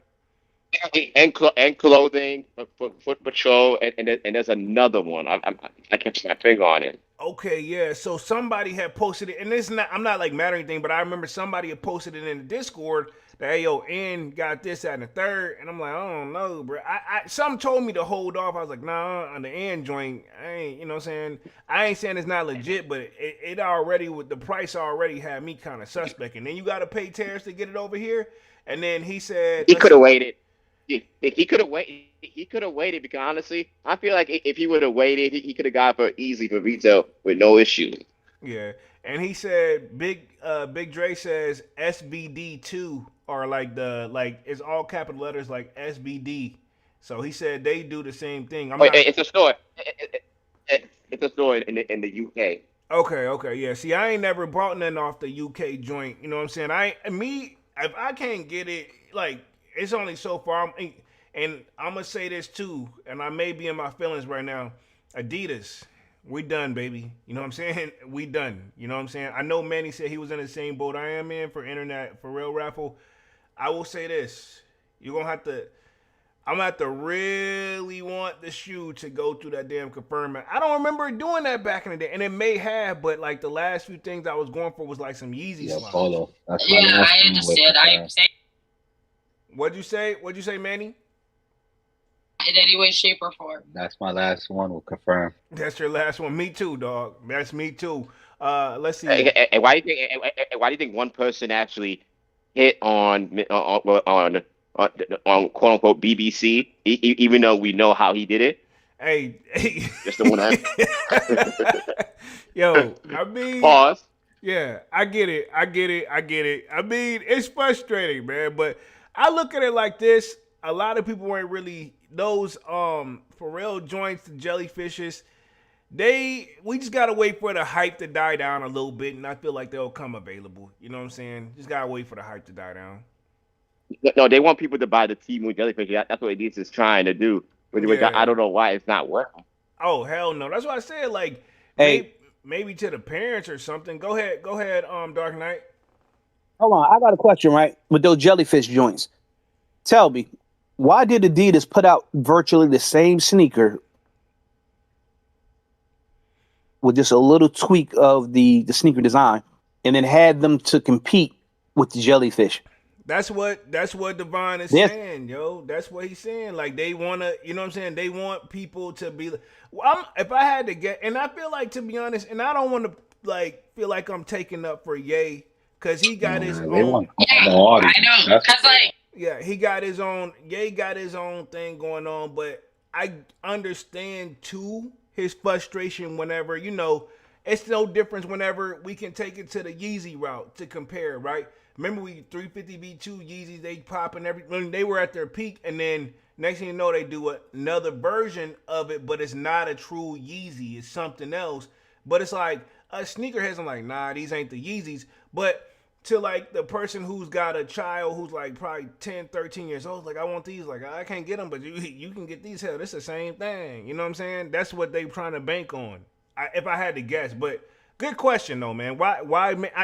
And clothing, Foot Patrol, and there's another one. I can't put my finger on it. Okay, yeah. So somebody had posted it, and it's not. I'm not like mad or anything, but I remember somebody had posted it in the Discord that hey yo, N got this, that, and the third, and I'm like, I don't know, bro. Some told me to hold off. I was like, nah, on the N joint, I ain't. You know what I'm saying? I ain't saying it's not legit, but it already with the price already had me kind of suspect. And then you got to pay tariffs to get it over here. And then he said, He let's could see. have waited. He could have waited. He could have waited because honestly, I feel like if he would have waited, he could have got for easy for retail with no issue. Yeah, and he said Big Dre says SBD2 or like it's all capital letters like SBD. So he said they do the same thing. I'm Oh, not it's a store. It's a store in the UK. okay, yeah. See, I ain't never brought nothing off the UK joint. You know what I'm saying? If I can't get it, like it's only so far. And I'm gonna say this too, and I may be in my feelings right now. Adidas, we done, baby. You know what I'm saying? We done. You know what I'm saying? I know Manny said he was in the same boat I am in for internet for real raffle. I will say this: you're gonna have to. I'm gonna have to really want the shoe to go through that damn confirmation. I don't remember doing that back in the day, and it may have, but like the last few things I was going for was like some Yeezy Yeah, slides. Polo. That's my Yeah, last I one with understand. I Confirm. say What'd you say? What'd you say, Manny? in any way, shape, or form. That's my last one with Confirm. That's your last one. Me too, dog. That's me too. Let's see. And why do you think? And why do you think one person actually hit on quote unquote BBC, even though we know how he did it? Hey, hey. Just the one that Yo, I mean, pause. yeah, I get it. I mean, it's frustrating, man, but I look at it like this. A lot of people ain't really those Pharrell joints, the jellyfishes. We just gotta wait for the hype to die down a little bit, and I feel like they'll come available. You know what I'm saying? Just gotta wait for the hype to die down. No, they want people to buy the Timu jellyfish. That's what Adidas is trying to do. Which I Yeah. don't know why it's not working. Oh hell no! That's why I said like Hey, maybe to the parents or something. Go ahead, Dark Knight. hold on. I got a question, right? With those jellyfish joints. Tell me, why did Adidas put out virtually the same sneaker with just a little tweak of the sneaker design and then had them to compete with the jellyfish? That's what Devon is Yes. saying, yo. That's what he's saying. Like they wanna, you know what I'm saying? They want people to be. Well, if I had to get, and I feel like to be honest, and I don't want to like feel like I'm taking up for Ye because he got his They own. want Yeah, the audience. I know. That's Because, like, Yeah, he got his own. Ye got his own thing going on, but I understand too his frustration whenever it's no difference whenever we can take it to the Yeezy route to compare, right? Remember we 350 V2 Yeezys, they pop and when they were at their peak, and then next thing you know they do another version of it, but it's not a true Yeezy, it's something else. But it's like a sneakerheads, I'm like, nah, these ain't the Yeezys. But to like the person who's got a child who's like probably 10, 13 years old, like I want these, like I can't get them, but you can get these. Hell, it's the same thing. You know what I'm saying? That's what they trying to bank on. If I had to guess, but good question though, man. Why?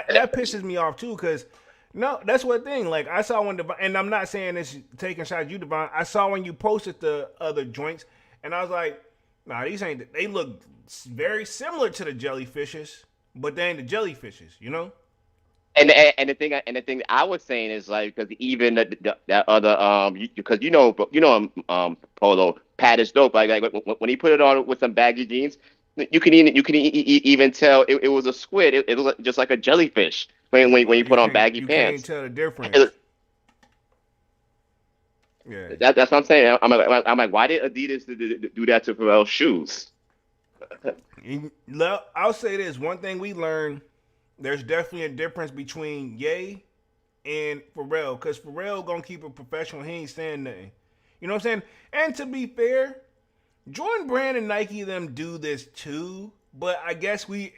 That pisses me off too, because no, that's what thing. Like I saw when and I'm not saying this taking shots you Devon. I saw when you posted the other joints, and I was like, nah, these ain't. They look very similar to the jellyfishes, but they ain't the jellyfishes, you know. And the thing I was saying is like because even that other because Polo Pat is dope like when he put it on with some baggy jeans you can even tell it was a squid it was just like a jellyfish when you put on baggy You pants. can't tell the difference. Yeah. That's what I'm saying. I'm like why did Adidas do that to Pharrell's shoes? I'll say this: one thing we learned, there's definitely a difference between Ye and Pharrell, because Pharrell gonna keep it professional. He ain't saying nothing. You know what I'm saying? And to be fair, Jordan Brand and Nike them do this too, but I guess we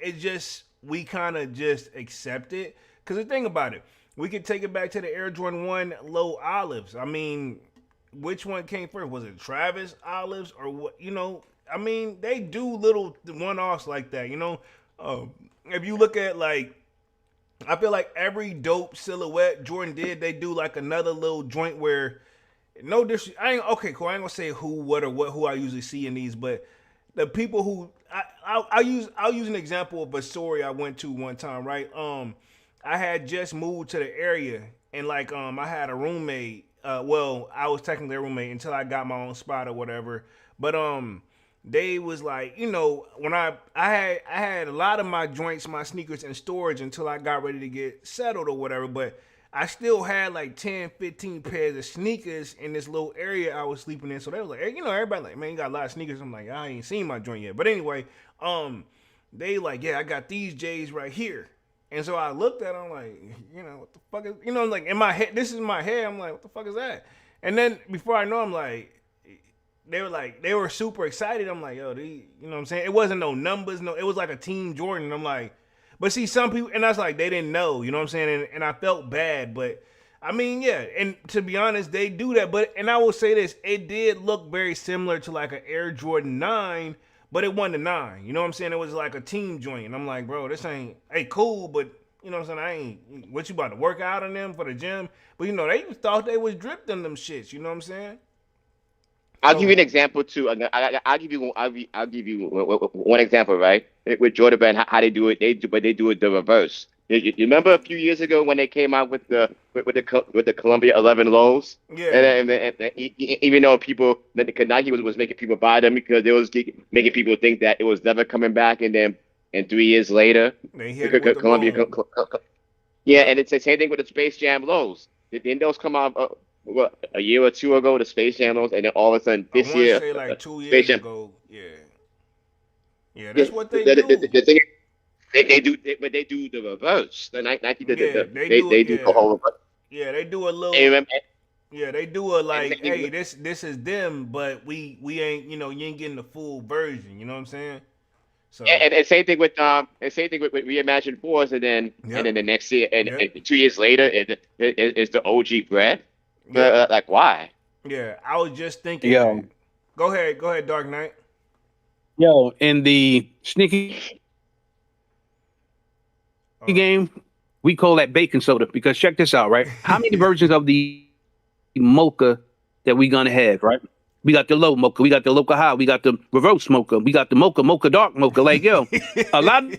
kind of just accept it. Because the thing about it, we could take it back to the Air Jordan 1 Low Olives. I mean, which one came first? Was it Travis Olives or what? You know, I mean, they do little one-offs like that. You know, if you look at like, I feel like every dope silhouette Jordan did, they do like another little joint where, no disrespect, I ain't okay, cool. I ain't gonna say who, what, or what who I usually see in these, but the people who I'll use an example of a story I went to one time, right? I had just moved to the area, and like I had a roommate. Well, I was technically a roommate until I got my own spot or whatever. But they was like, you know, when I had a lot of my joints, my sneakers in storage until I got ready to get settled or whatever. But I still had like 10, 15 pairs of sneakers in this little area I was sleeping in. So they was like, hey, you know, everybody like, man, you got a lot of sneakers. I'm like, I ain't seen my joint yet. But anyway, they like, yeah, I got these J's right here. And so I looked at them like, you know, what the fuck is, you know, like in my head, this is my head. I'm like, what the fuck is that? And then before I know, I'm like, they were super excited. I'm like, yo, you know what I'm saying? It wasn't no numbers, no, it was like a Team Jordan. I'm like, but see, some people, and that's like, they didn't know, you know what I'm saying? And I felt bad, but I mean, yeah, and to be honest, they do that. But, and I will say this, it did look very similar to like an Air Jordan 9, but it wasn't a 9. You know what I'm saying? It was like a team joint. And I'm like, bro, this ain't, hey, cool, but you know what I'm saying? I ain't, what you about to work out on them for the gym? But you know, they thought they was dripped in them shits, you know what I'm saying? I'll give you an example too. I'll give you one example, right? With Jordan Brand, how they do it, but they do it the reverse. You remember a few years ago when they came out with the Columbia 11 lows? Yeah. And even though people, Nike was making people buy them because they was making people think that it was never coming back, and then 3 years later, they hit it with Columbia. the Yeah, and it's the same thing with the Space Jam lows. Didn't those come out? A year or two ago, the Space Jam lows, and then all of a sudden this year, say like 2 years ago, yeah, that's what they do. do. They do, but they do the reverse. The Nike, they do the whole reverse. Yeah, they do a little. Yeah, they do a like, hey, this is them, but we ain't, you know, you ain't getting the full version. You know what I'm saying? So and same thing with Reimagined Fours, and then the next year, and 2 years later, it's the OG bread. Like, why? Yeah, I was just thinking. Yo, go ahead, Dark Knight. Yo, in the sneaky game, we call that baking soda, because check this out, right? How many versions of the mocha that we gonna have, right? We got the low mocha, we got the local high, we got the reverse mocha, we got the mocha dark mocha. Like, yo, a lot of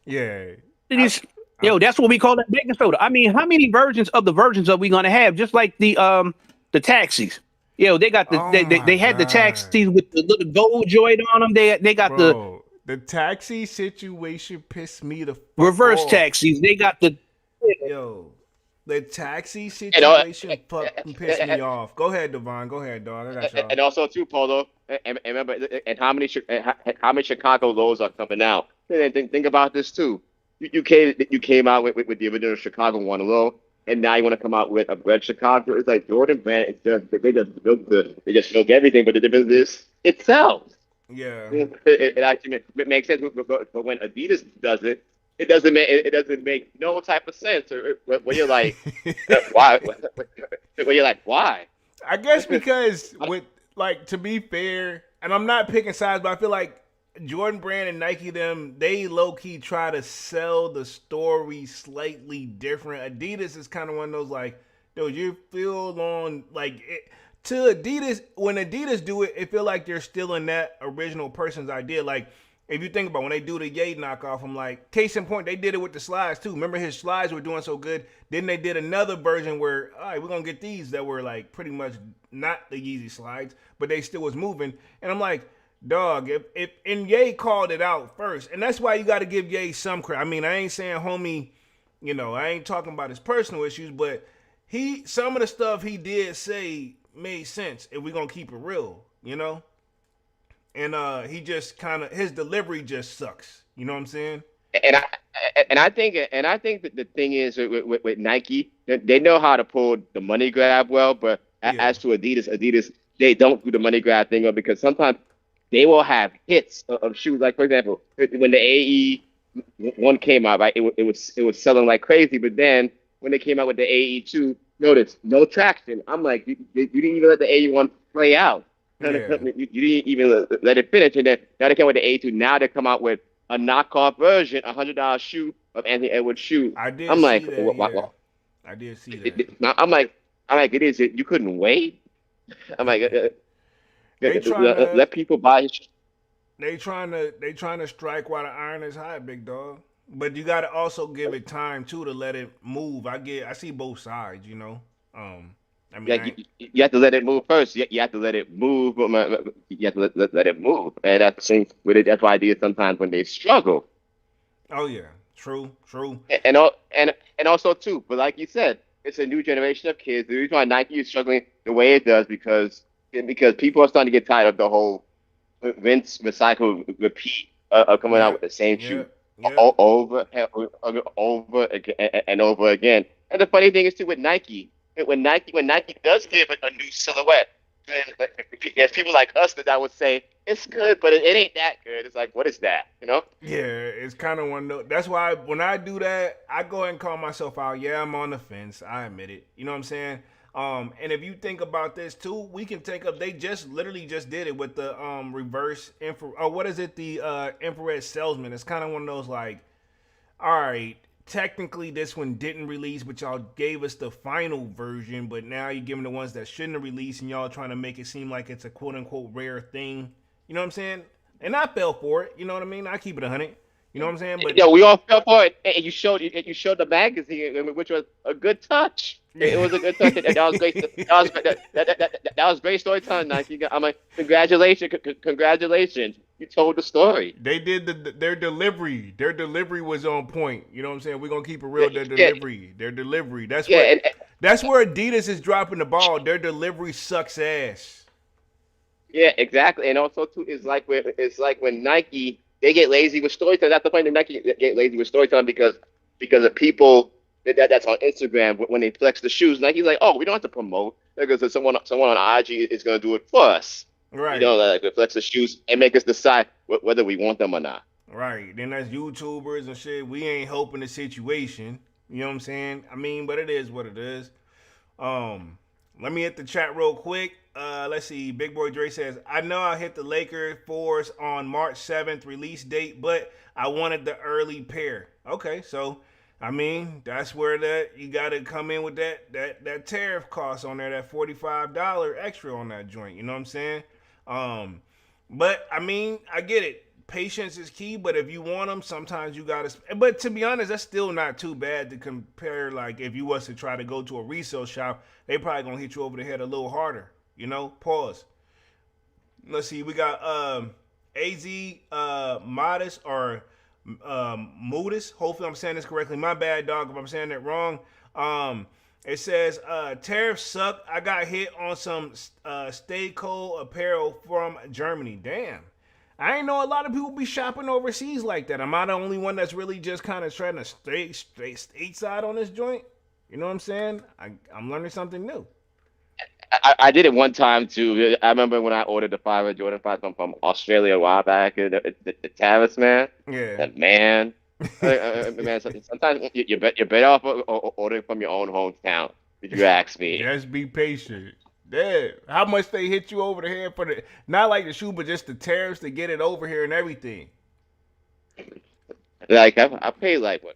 these, that's what we call that baking soda. I mean, how many versions of we gonna have? Just like the taxis. Yo, they got the they had the taxis with the little gold joint on them. They got the taxi situation pissed me the fuck reverse off. Taxis. They got the the taxi situation fucking pissed me off. Go ahead, Devon. Go ahead, dog. I got y'all. And also too, Polo. And remember, and how many Chicago lows are coming out? And think about this too. You came out with the original Chicago one low, and now you want to come out with a red Chicago. It's like Jordan Brand. They just milk everything, but the difference is it sells. Yeah, it actually makes sense. But when Adidas does it, it doesn't make no type of sense. When you're like, why? When you're like, why? I guess because with, like, to be fair, and I'm not picking sides, but I feel like Jordan Brand and Nike, they low key try to sell the story slightly different. Adidas is kind of one of those like, dude, you feel on like it. To Adidas, when Adidas do it, it feel like they're still in that original person's idea. Like, if you think about when they do the Ye knockoff, I'm like, case in point, they did it with the slides too. Remember his slides were doing so good. Then they did another version where, all right, we're going to get these that were like pretty much not the Yeezy slides, but they still was moving. And I'm like, dog, if and Ye called it out first. And that's why you got to give Ye some credit. I mean, I ain't saying homie, you know, I ain't talking about his personal issues, but some of the stuff he did say made sense if we're going to keep it real, you know? And he just kind of, his delivery just sucks. You know what I'm saying? And I think that the thing is with Nike, they know how to pull the money grab well, but as to Adidas, they don't do the money grab thing, because sometimes they will have hits of shoes. Like, for example, when the AE one came out, right, it was selling like crazy, but then when they came out with the AE 2, notice no traction. I'm like, you didn't even let the AE 1 play out. You didn't even let it finish, and then now they came with the A2. Now they come out with a knockoff version, $100 shoe of Anthony Edwards shoe. I did. I'm like, that. I did see that. I'm like, it is. You couldn't wait. I'm like, let people buy his. They trying to strike while the iron is hot, big dog. But you got to also give it time too to let it move. I see both sides, you know. I mean, Like you have to let it move first. You have to let it move. You have to let it move, and that's the thing with it. That's why I do it sometimes when they struggle, oh yeah, true, true. and also too. But like you said, it's a new generation of kids. The reason why Nike is struggling the way it does because people are starting to get tired of the whole rinse, recycle, repeat of coming out Yeah, with the same yeah, shoe yeah, over again and over again. And the funny thing is too with Nike, when Nike does give a new silhouette, then there's people like us that would say it's good, but it ain't that good. It's like, what is that? You know? yeah. It's kind of one of those. That's why when I do that, I go ahead and call myself out. Yeah, I'm on the fence. I admit it. You know what I'm saying? And if you think about this too, we can take up. They just literally just did it with the reverse infrared. Oh, what is it? The infrared salesman. It's kind of one of those like, all right, technically this one didn't release, but y'all gave us the final version. But now you're giving the ones that shouldn't have released, and y'all trying to make it seem like it's a quote unquote rare thing. You know what I'm saying? And I fell for it. You know what I mean? I keep it 100. You know what I'm saying? But Yeah, we all fell for it, and you showed the magazine, which was a good touch. It was a good touch. That was great. That was great storytelling, Nike. I'm like, congratulations. You told the story. they did their delivery. Their delivery was on point. You know what I'm saying? We're gonna keep it real. Their Yeah, delivery. Their delivery. That's yeah, what. and That's where Adidas is dropping the ball. Their delivery sucks ass. yeah, exactly. And also too, it's like when Nike they get lazy with storytelling. That's the point that Nike get lazy with storytelling because of people that's on Instagram when they flex the shoes. Nike's like, oh, we don't have to promote because someone on IG is going to do it for us. You Right. know, like flex the shoes and make us decide whether we want them or not. Right. Then that's YouTubers and shit. We ain't helping the situation. You know what I'm saying? I mean, but it is what it is. Um, Let me hit the chat real quick. Let's see. Big Boy Dre says, I know I hit the Lakers Force on March 7th release date, but I wanted the early pair. Okay, so I mean, that's where that you gotta come in with that tariff cost on there, that $45 extra on that joint. You know what I'm saying? Um, but I mean, I get it. Patience is key, but if you want them, sometimes you gotta. But to be honest, that's still not too bad to compare. Like if you was to try to go to a resale shop, they probably gonna hit you over the head a little harder. You know. Pause. Let's see. We got Az Modest or Modus. Hopefully, I'm saying this correctly. My bad, dog, if I'm saying that wrong. It says tariffs suck. I got hit on some Stay Cold apparel from Germany. Damn. I ain't know a lot of people be shopping overseas like that. Am I the only one that's really just kind of trying to stay stateside on this joint? You know what I'm saying? I'm learning something new. I did it one time too. I remember when I ordered the five Jordan 5 from Australia a while back. The Tariff man, Yeah. that man, man. Sometimes you're better off ordering from your own hometown. If you ask me, Just be patient. Yeah. How much they hit you over the head for the not like the shoe, but just the tariffs to get it over here and everything. like I paid like what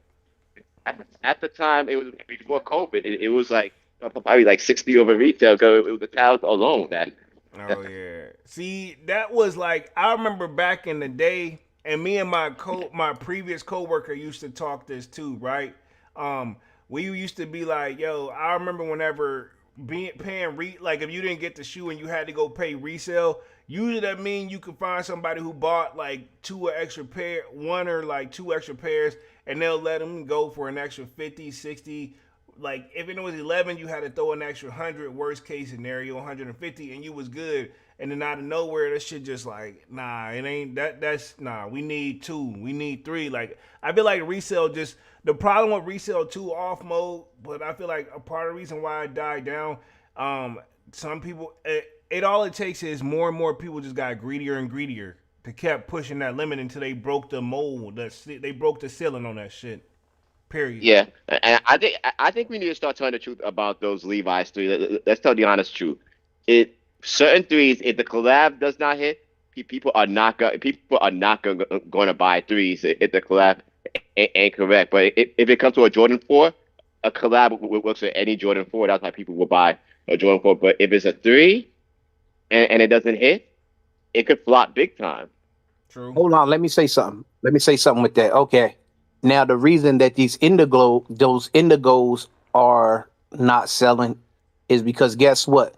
at the time it was before COVID. It was like probably like 60 over retail. So it was the towels alone that. Oh yeah. See, that was like I remember back in the day, and me and my previous coworker used to talk this too, right? We used to be like, yo, I remember whenever like if you didn't get the shoe and you had to go pay resale, usually that mean you could find somebody who bought like one or like two extra pairs, and they'll let them go for an extra 50, 60. Like if it was 11, you had to throw an extra 100. Worst case scenario, 150, and you was good. And then out of nowhere, that shit just like, nah, it ain't that. That's nah. We need two. We need three. Like I feel like resale just the problem with resale too off mode. But I feel like a part of the reason why it died down. Some people, it all it takes is more and more people just got greedier and greedier. They kept pushing that limit until they broke the mold. They broke the ceiling on that shit. Period. Yeah, and I think we need to start telling the truth about those Levi's three. Let's tell the honest truth. It certain threes, if the collab does not hit, people are not going to buy threes if the collab ain't correct. But if it comes to a Jordan 4, a collab works with any Jordan 4. That's why people will buy a Jordan 4. But if it's a three and it doesn't hit, it could flop big time. True. Hold on, let me say something. Let me say something with that. Okay. Now the reason that those indigos are not selling is because guess what?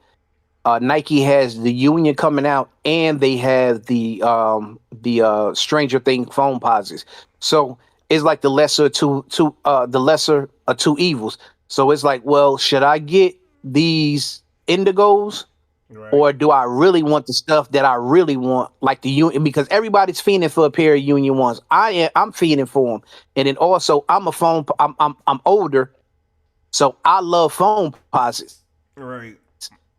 Nike has the Union coming out, and they have the Stranger Thing foam posits. So it's like the lesser of two evils. So it's like, well, should I get these indigos, Right. or do I really want the stuff that I really want, like the Union? Because everybody's fiending for a pair of Union ones. I'm fiending for them, and then also I'm older, so I love foam posits. Right.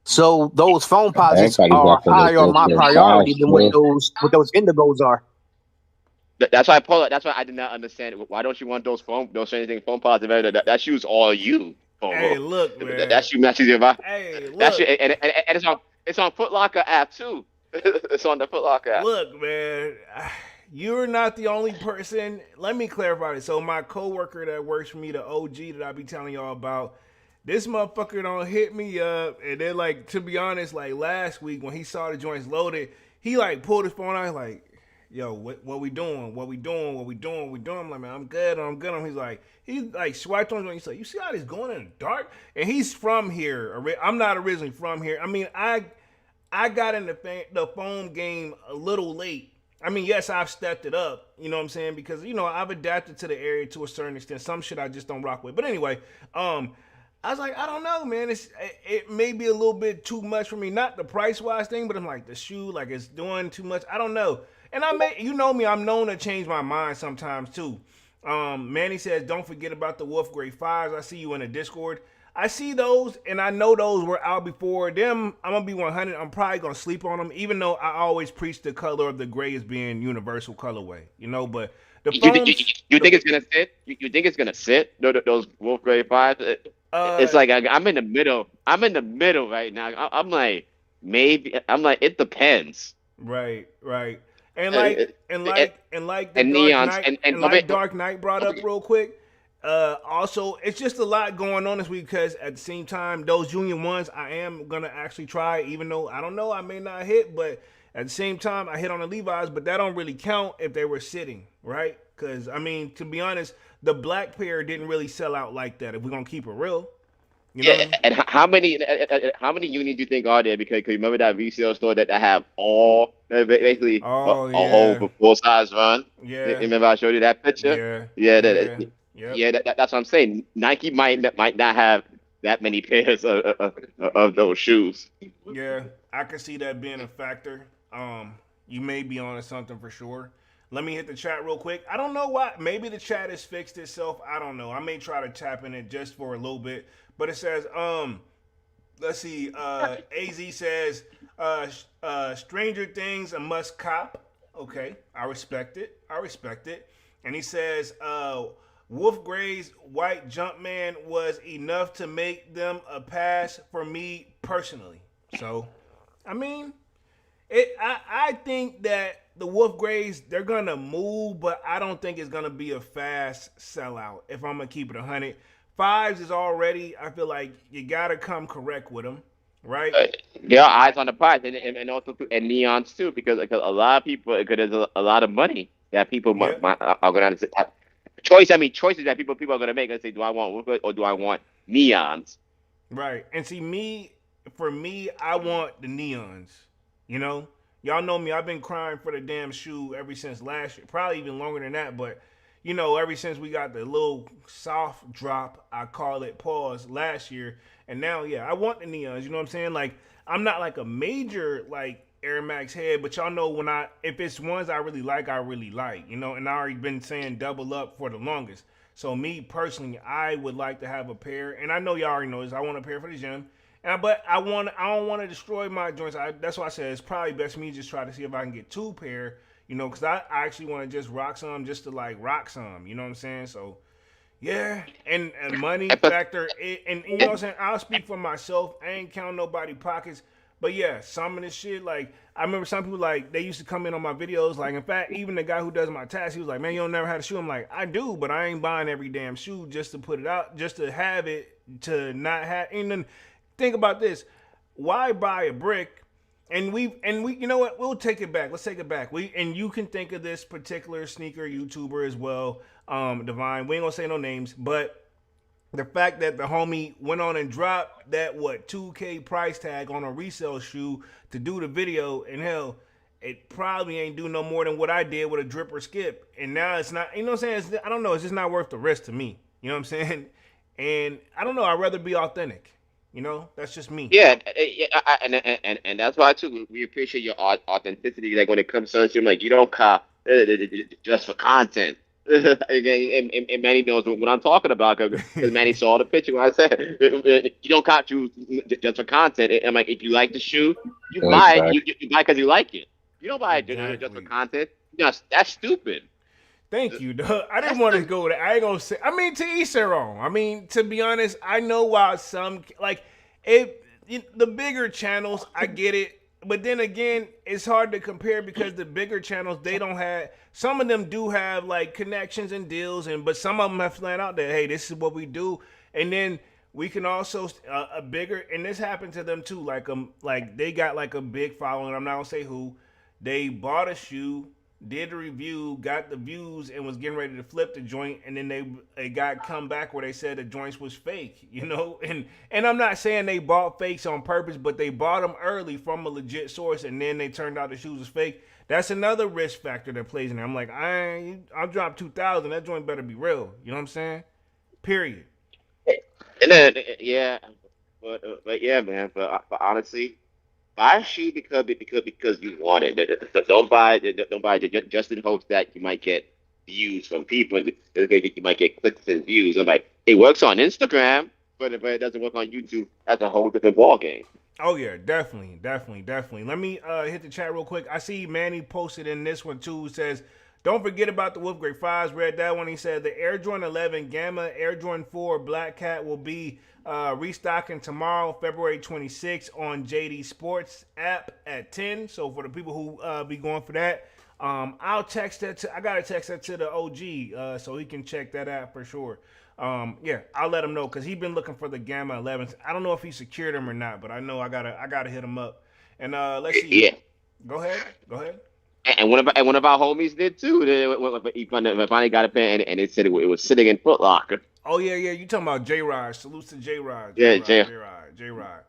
So those phone posits Everybody's are after higher on my their priority fast, than bro. what those indigos are. That's why I pull it. That's why I did not understand. Why don't you want those anything phone positive? That shoe's all you. Hey, Oh, look, that man. shoe matches your vibe. Hey, That shoe, look. and it's on Foot Locker app too. It's on the Foot Locker app. Look, man. You're not the only person. Let me clarify this. So my coworker that works for me, the OG that I be telling y'all about, this motherfucker don't hit me up, and then like, to be honest, like last week when he saw the joints loaded, he like pulled his phone out, like, yo, what we doing? What we doing? What we doing? What we doing? I'm like, man, I'm good. I'm good. He's like swiped on. He's like, you see how this going in the dark? And he's from here. I'm not originally from here. I mean, I got in the phone game a little late. I mean, yes, I've stepped it up. You know what I'm saying? Because I've adapted to the area to a certain extent. Some shit I just don't rock with. But anyway, I was like, I don't know, man. It may be a little bit too much for me. Not the price wise thing, but I'm like, the shoe, like it's doing too much. I don't know. And me, I'm known to change my mind sometimes too. Manny says, don't forget about the Wolf Grade 5s. I see you in the Discord. I see those, and I know those were out before them. I'm gonna be 100. I'm probably gonna sleep on them, even though I always preach the color of the gray as being universal colorway. But the foams, You think it's gonna sit? You think it's gonna sit? Those Wolf Grade 5s. It's like I'm in the middle. I'm in the middle right now. I'm like maybe. I'm like it depends. right, and And like the Dark neons Knight, and like Dark Knight brought up real quick. Also, it's just a lot going on this week because at the same time, those Union ones I am gonna actually try, even though I don't know, I may not hit, but at the same time, I hit on the Levi's, but that don't really count if they were sitting, right? Because I mean, to be honest, the black pair didn't really sell out like that. If we're gonna keep it real, yeah. And how many Unions do you think are there? Because you remember that resale store that have all basically Oh a whole yeah, full size run. yeah, Remember I showed you that picture? yeah, Yeah, that's what I'm saying. Nike might not have that many pairs of those shoes. yeah. I can see that being a factor. You may be onto something for sure. Let me hit the chat real quick. I don't know why. Maybe the chat has fixed itself. I don't know. I may try to tap in it just for a little bit. But it says, let's see. AZ says, Stranger Things a must cop. Okay, I respect it. And he says, Wolf Gray's white Jumpman was enough to make them a pass for me personally. So, I mean, I think that the Wolf Grays, they're gonna move, but I don't think it's gonna be a fast sellout. If I'm gonna keep it 100, 5s is already. I feel like you gotta come correct with them, right? There are eyes on the prize, and also and neons too, because a lot of people, because there's a lot of money that people Yeah. are going to have choices that people are going to make. Let's say, do I want Wolf or do I want neons? Right. And see, for me, I want the neons. Y'all know me. I've been crying for the damn shoe ever since last year. Probably even longer than that. But, ever since we got the little soft drop, I call it pause, last year. And now, yeah, I want the neons. You know what I'm saying? Like, I'm not like a major, like, Air Max head. But y'all know if it's ones I really like, And I already been saying double up for the longest. So me, personally, I would like to have a pair. And I know y'all already know this. I want a pair for the gym. But I don't want to destroy my joints. That's why I said it's probably best for me to just try to see if I can get 2 pair, because I actually want to just rock some just to like rock some, you know what I'm saying? So, yeah, and money factor, and you know what I'm saying? I'll speak for myself. I ain't counting nobody pockets. But yeah, some of this shit, like, I remember some people, like, they used to come in on my videos. Like, in fact, even the guy who does my tasks, he was like, man, you don't never had a shoe. I'm like, I do, but I ain't buying every damn shoe just to put it out, just to have it, to not have, and then think about this. Why buy a brick And we you know what? We'll take it back. Let's take it back. And you can think of this particular sneaker YouTuber as well, Divine. We ain't gonna say no names, but the fact that the homie went on and dropped that 2K price tag on a resale shoe to do the video, and hell, it probably ain't do no more than what I did with a drip or skip. And now it's not, you know what I'm saying? I don't know, it's just not worth the risk to me. You know what I'm saying? And I don't know, I'd rather be authentic. You know, that's just me. Yeah, and that's why too we appreciate your authenticity. Like when it comes to something, like you don't cop just for content. And Manny knows what I'm talking about because Manny saw the picture when I said you don't cop shoes just for content. And I'm like, if you like the shoe, you buy it. You buy because you like it. You don't buy it just for content. That's stupid. Thank you, Doug. I didn't want to go there. I ain't gonna say. I mean, to each their own. I mean, to be honest, I know why some like the bigger channels. I get it, but then again, it's hard to compare because the bigger channels they don't have. Some of them do have like connections and deals, but some of them have flat out that hey, this is what we do, and then we can also a bigger and this happened to them too. Like they got like a big following. I'm not gonna say who. They bought a shoe, did a review, got the views, and was getting ready to flip the joint, and then they got come back where they said the joints was fake, you know. And I'm not saying they bought fakes on purpose, but they bought them early from a legit source, and then they turned out the shoes was fake. That's another risk factor that plays in there. I'm like, I'll drop 2,000. That joint better be real. You know what I'm saying? Period. And then but yeah, man. But honestly, buy a shoe because you want it. Don't buy it just in hopes that you might get views from people. You might get clicks and views. I'm like, it works on Instagram, but it doesn't work on YouTube. That's a whole different ballgame. Oh yeah, definitely. Let me hit the chat real quick. I see Manny posted in this one too. Says, don't forget about the Wolf Grade 5s. Read that one. He said the Air Jordan 11 Gamma, Air Jordan 4 Black Cat will be restocking tomorrow, February 26th on JD Sports app at 10. So for the people who be going for that, I'll text that I got to text that to the OG so he can check that out for sure. Yeah, I'll let him know because he's been looking for the Gamma 11s. I don't know if he secured them or not, but I know I gotta hit him up. And let's see. Yeah. Go ahead. And one of our homies did too. He finally got a pen, and it said it was sitting in Foot Locker. Oh yeah. You talking about J Rod? Salutes to J Rod. Yeah, J Rod.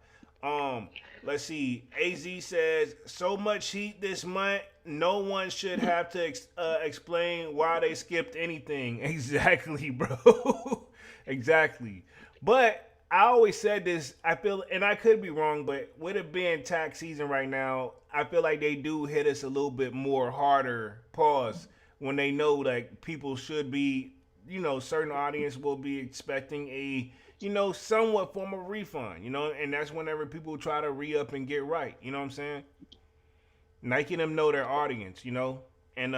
Let's see. Az says so much heat this month. No one should have to explain why they skipped anything. Exactly, bro. Exactly. But I always said this. I feel, and I could be wrong, but with it being tax season right now, I feel like they do hit us a little bit more harder. Pause. When they know like people should be, certain audience will be expecting a, somewhat form of refund, and that's whenever people try to re-up and get right. You know what I'm saying? Nike and them know their audience, And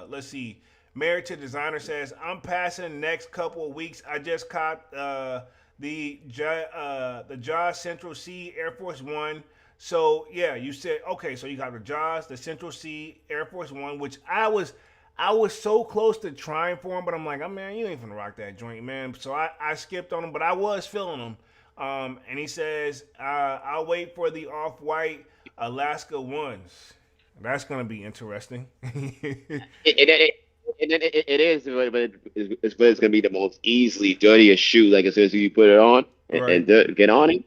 let's see. Married to Designer says, I'm passing next couple of weeks. I just caught the Jaws Central C Air Force One. So yeah, you said okay. So you got the Jaws, the Central C Air Force One, which I was so close to trying for him, but I'm like, oh man, you ain't finna rock that joint, man. So I skipped on him, but I was feeling him. And he says, I'll wait for the Off-White Alaska ones. That's gonna be interesting. It is, but it's gonna be the most easily dirtiest shoe. Like as soon as you put it on and get on it,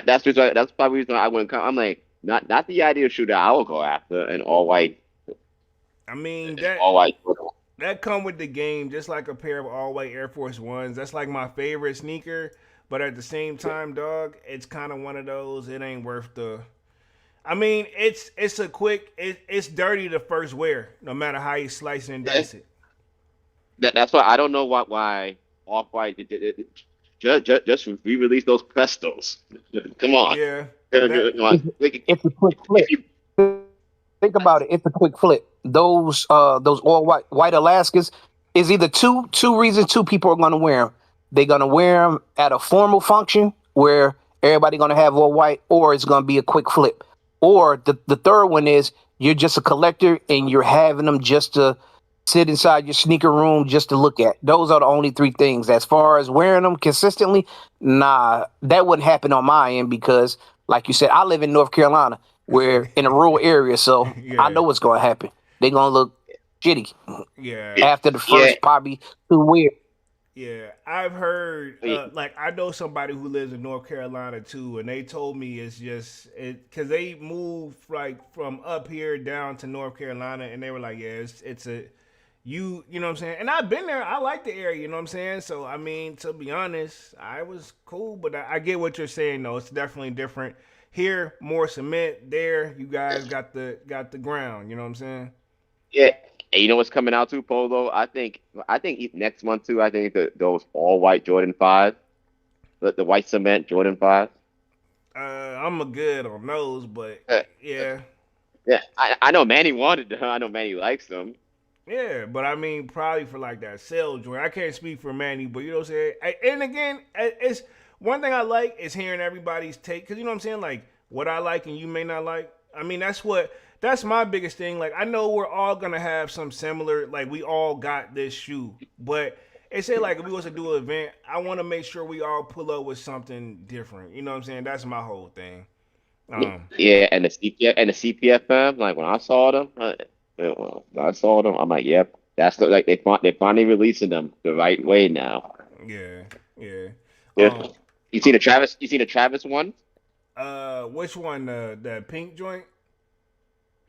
that's probably the reason I wouldn't come. I'm like, not the ideal shoe that I would go after, an all white. I mean all white. That come with the game, just like a pair of all white Air Force Ones. That's like my favorite sneaker, but at the same time, dog, it's kind of one of those. It ain't worth the. I mean, it's a quick. It's dirty the first wear, no matter how you slice and dice it. That's why I don't know why Off-White just re-release those Prestos. Come on. Yeah. It's a quick flip. Think about it. It's a quick flip. Those all white Alaskas is either two reasons two people are going to wear them. They're going to wear them at a formal function where everybody going to have all white, or it's going to be a quick flip. Or the third one is you're just a collector and you're having them just to sit inside your sneaker room just to look at. Those are the only three things. As far as wearing them consistently, nah, that wouldn't happen on my end because, like you said, I live in North Carolina. We're in a rural area, so I Yeah, know what's going to happen. They're going to look shitty yeah. after the Yeah, first probably 2 years. Yeah, I've heard yeah, like I know somebody who lives in North Carolina too, and they told me it's just it because they moved like from up here down to North Carolina, and they were like, yeah, it's a you know what I'm saying, and I've been there. I like the area, you know what I'm saying. So I mean, to be honest, I was cool, but I get what you're saying though. It's definitely different here, more cement. There, you guys got the ground, you know what I'm saying. yeah. And you know what's coming out too, Polo? I think next month too. I think those all white Jordan 5, the white cement Jordan 5. I'm a good on those, but Uh, yeah. yeah, I know Manny wanted them. I know Manny likes them. Yeah, but I mean, probably for like that sale joint. I can't speak for Manny, but you know what I'm saying. And again, it's one thing I like is hearing everybody's take because you know what I'm saying. Like what I like and you may not like. I mean, that's my biggest thing. Like I know we're all gonna have some similar. Like we all got this shoe, but it say like if we was to do an event, I want to make sure we all pull up with something different. You know what I'm saying? That's my whole thing. Yeah, and the CPFM. Like when I saw them, when I saw them, I'm like, yep, that's like they finally releasing them the right way now. Yeah, yeah. Yeah. Um, You seen the Travis? You seen the Travis one? which one? The pink joint?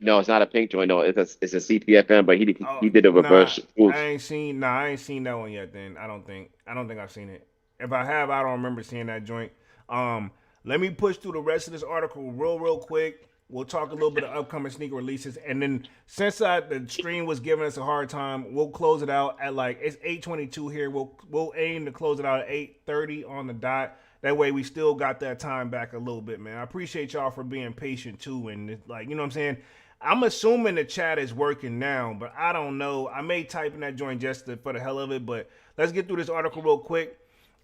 No, it's not a pink joint. No, it's a CPFM, but he Oh he did a nah, reverse spoof. I ain't seen that one yet. Then I don't think I've seen it. If I have, I don't remember seeing that joint. Um, let me push through the rest of this article real quick. We'll talk a little bit of upcoming sneaker releases, and then since the stream was giving us a hard time, we'll close it out at like it's 8:22 here. We'll aim to close it out at 8:30 on the dot. That way we still got that time back a little bit, man. I appreciate y'all for being patient too, and like you know what I'm saying. I'm assuming the chat is working now, but I don't know. I may type in that joint just for the hell of it, but let's get through this article real quick.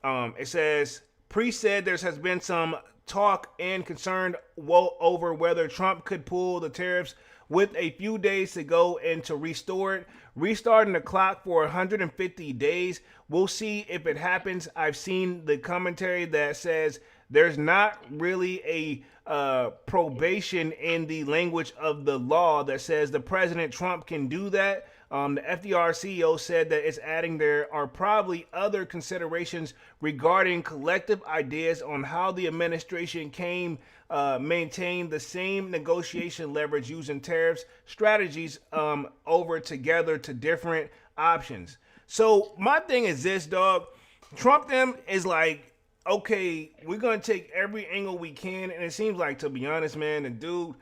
It says, Pre said there has been some talk and concern over whether Trump could pull the tariffs with a few days to go and to restore it. Restarting the clock for 150 days. We'll see if it happens. I've seen the commentary that says there's not really a probation in the language of the law that says the President Trump can do that. The FDR CEO said that it's adding there are probably other considerations regarding collective ideas on how the administration can maintain the same negotiation leverage using tariffs strategies over together to different options. So my thing is this, dog. Trump them is like, okay, we're gonna take every angle we can, and it seems like, to be honest, man, the dude,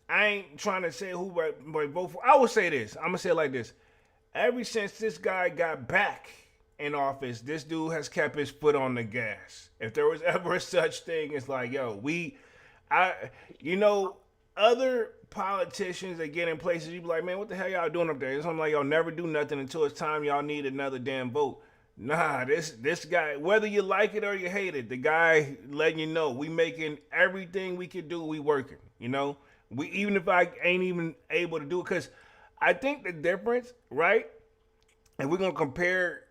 I ain't trying to say who I vote for. I will say this. I'm gonna say it like this. Ever since this guy got back in office, this dude has kept his foot on the gas. If there was ever such thing, it's like, yo, you know, other politicians that get in places, you be like, man, what the hell y'all doing up there? It's something like y'all never do nothing until it's time y'all need another damn vote. Nah, this guy, whether you like it or you hate it, the guy letting you know we making everything we can do, we working. You know, we even if I ain't even able to do it, because I think the difference, right? And we're gonna compare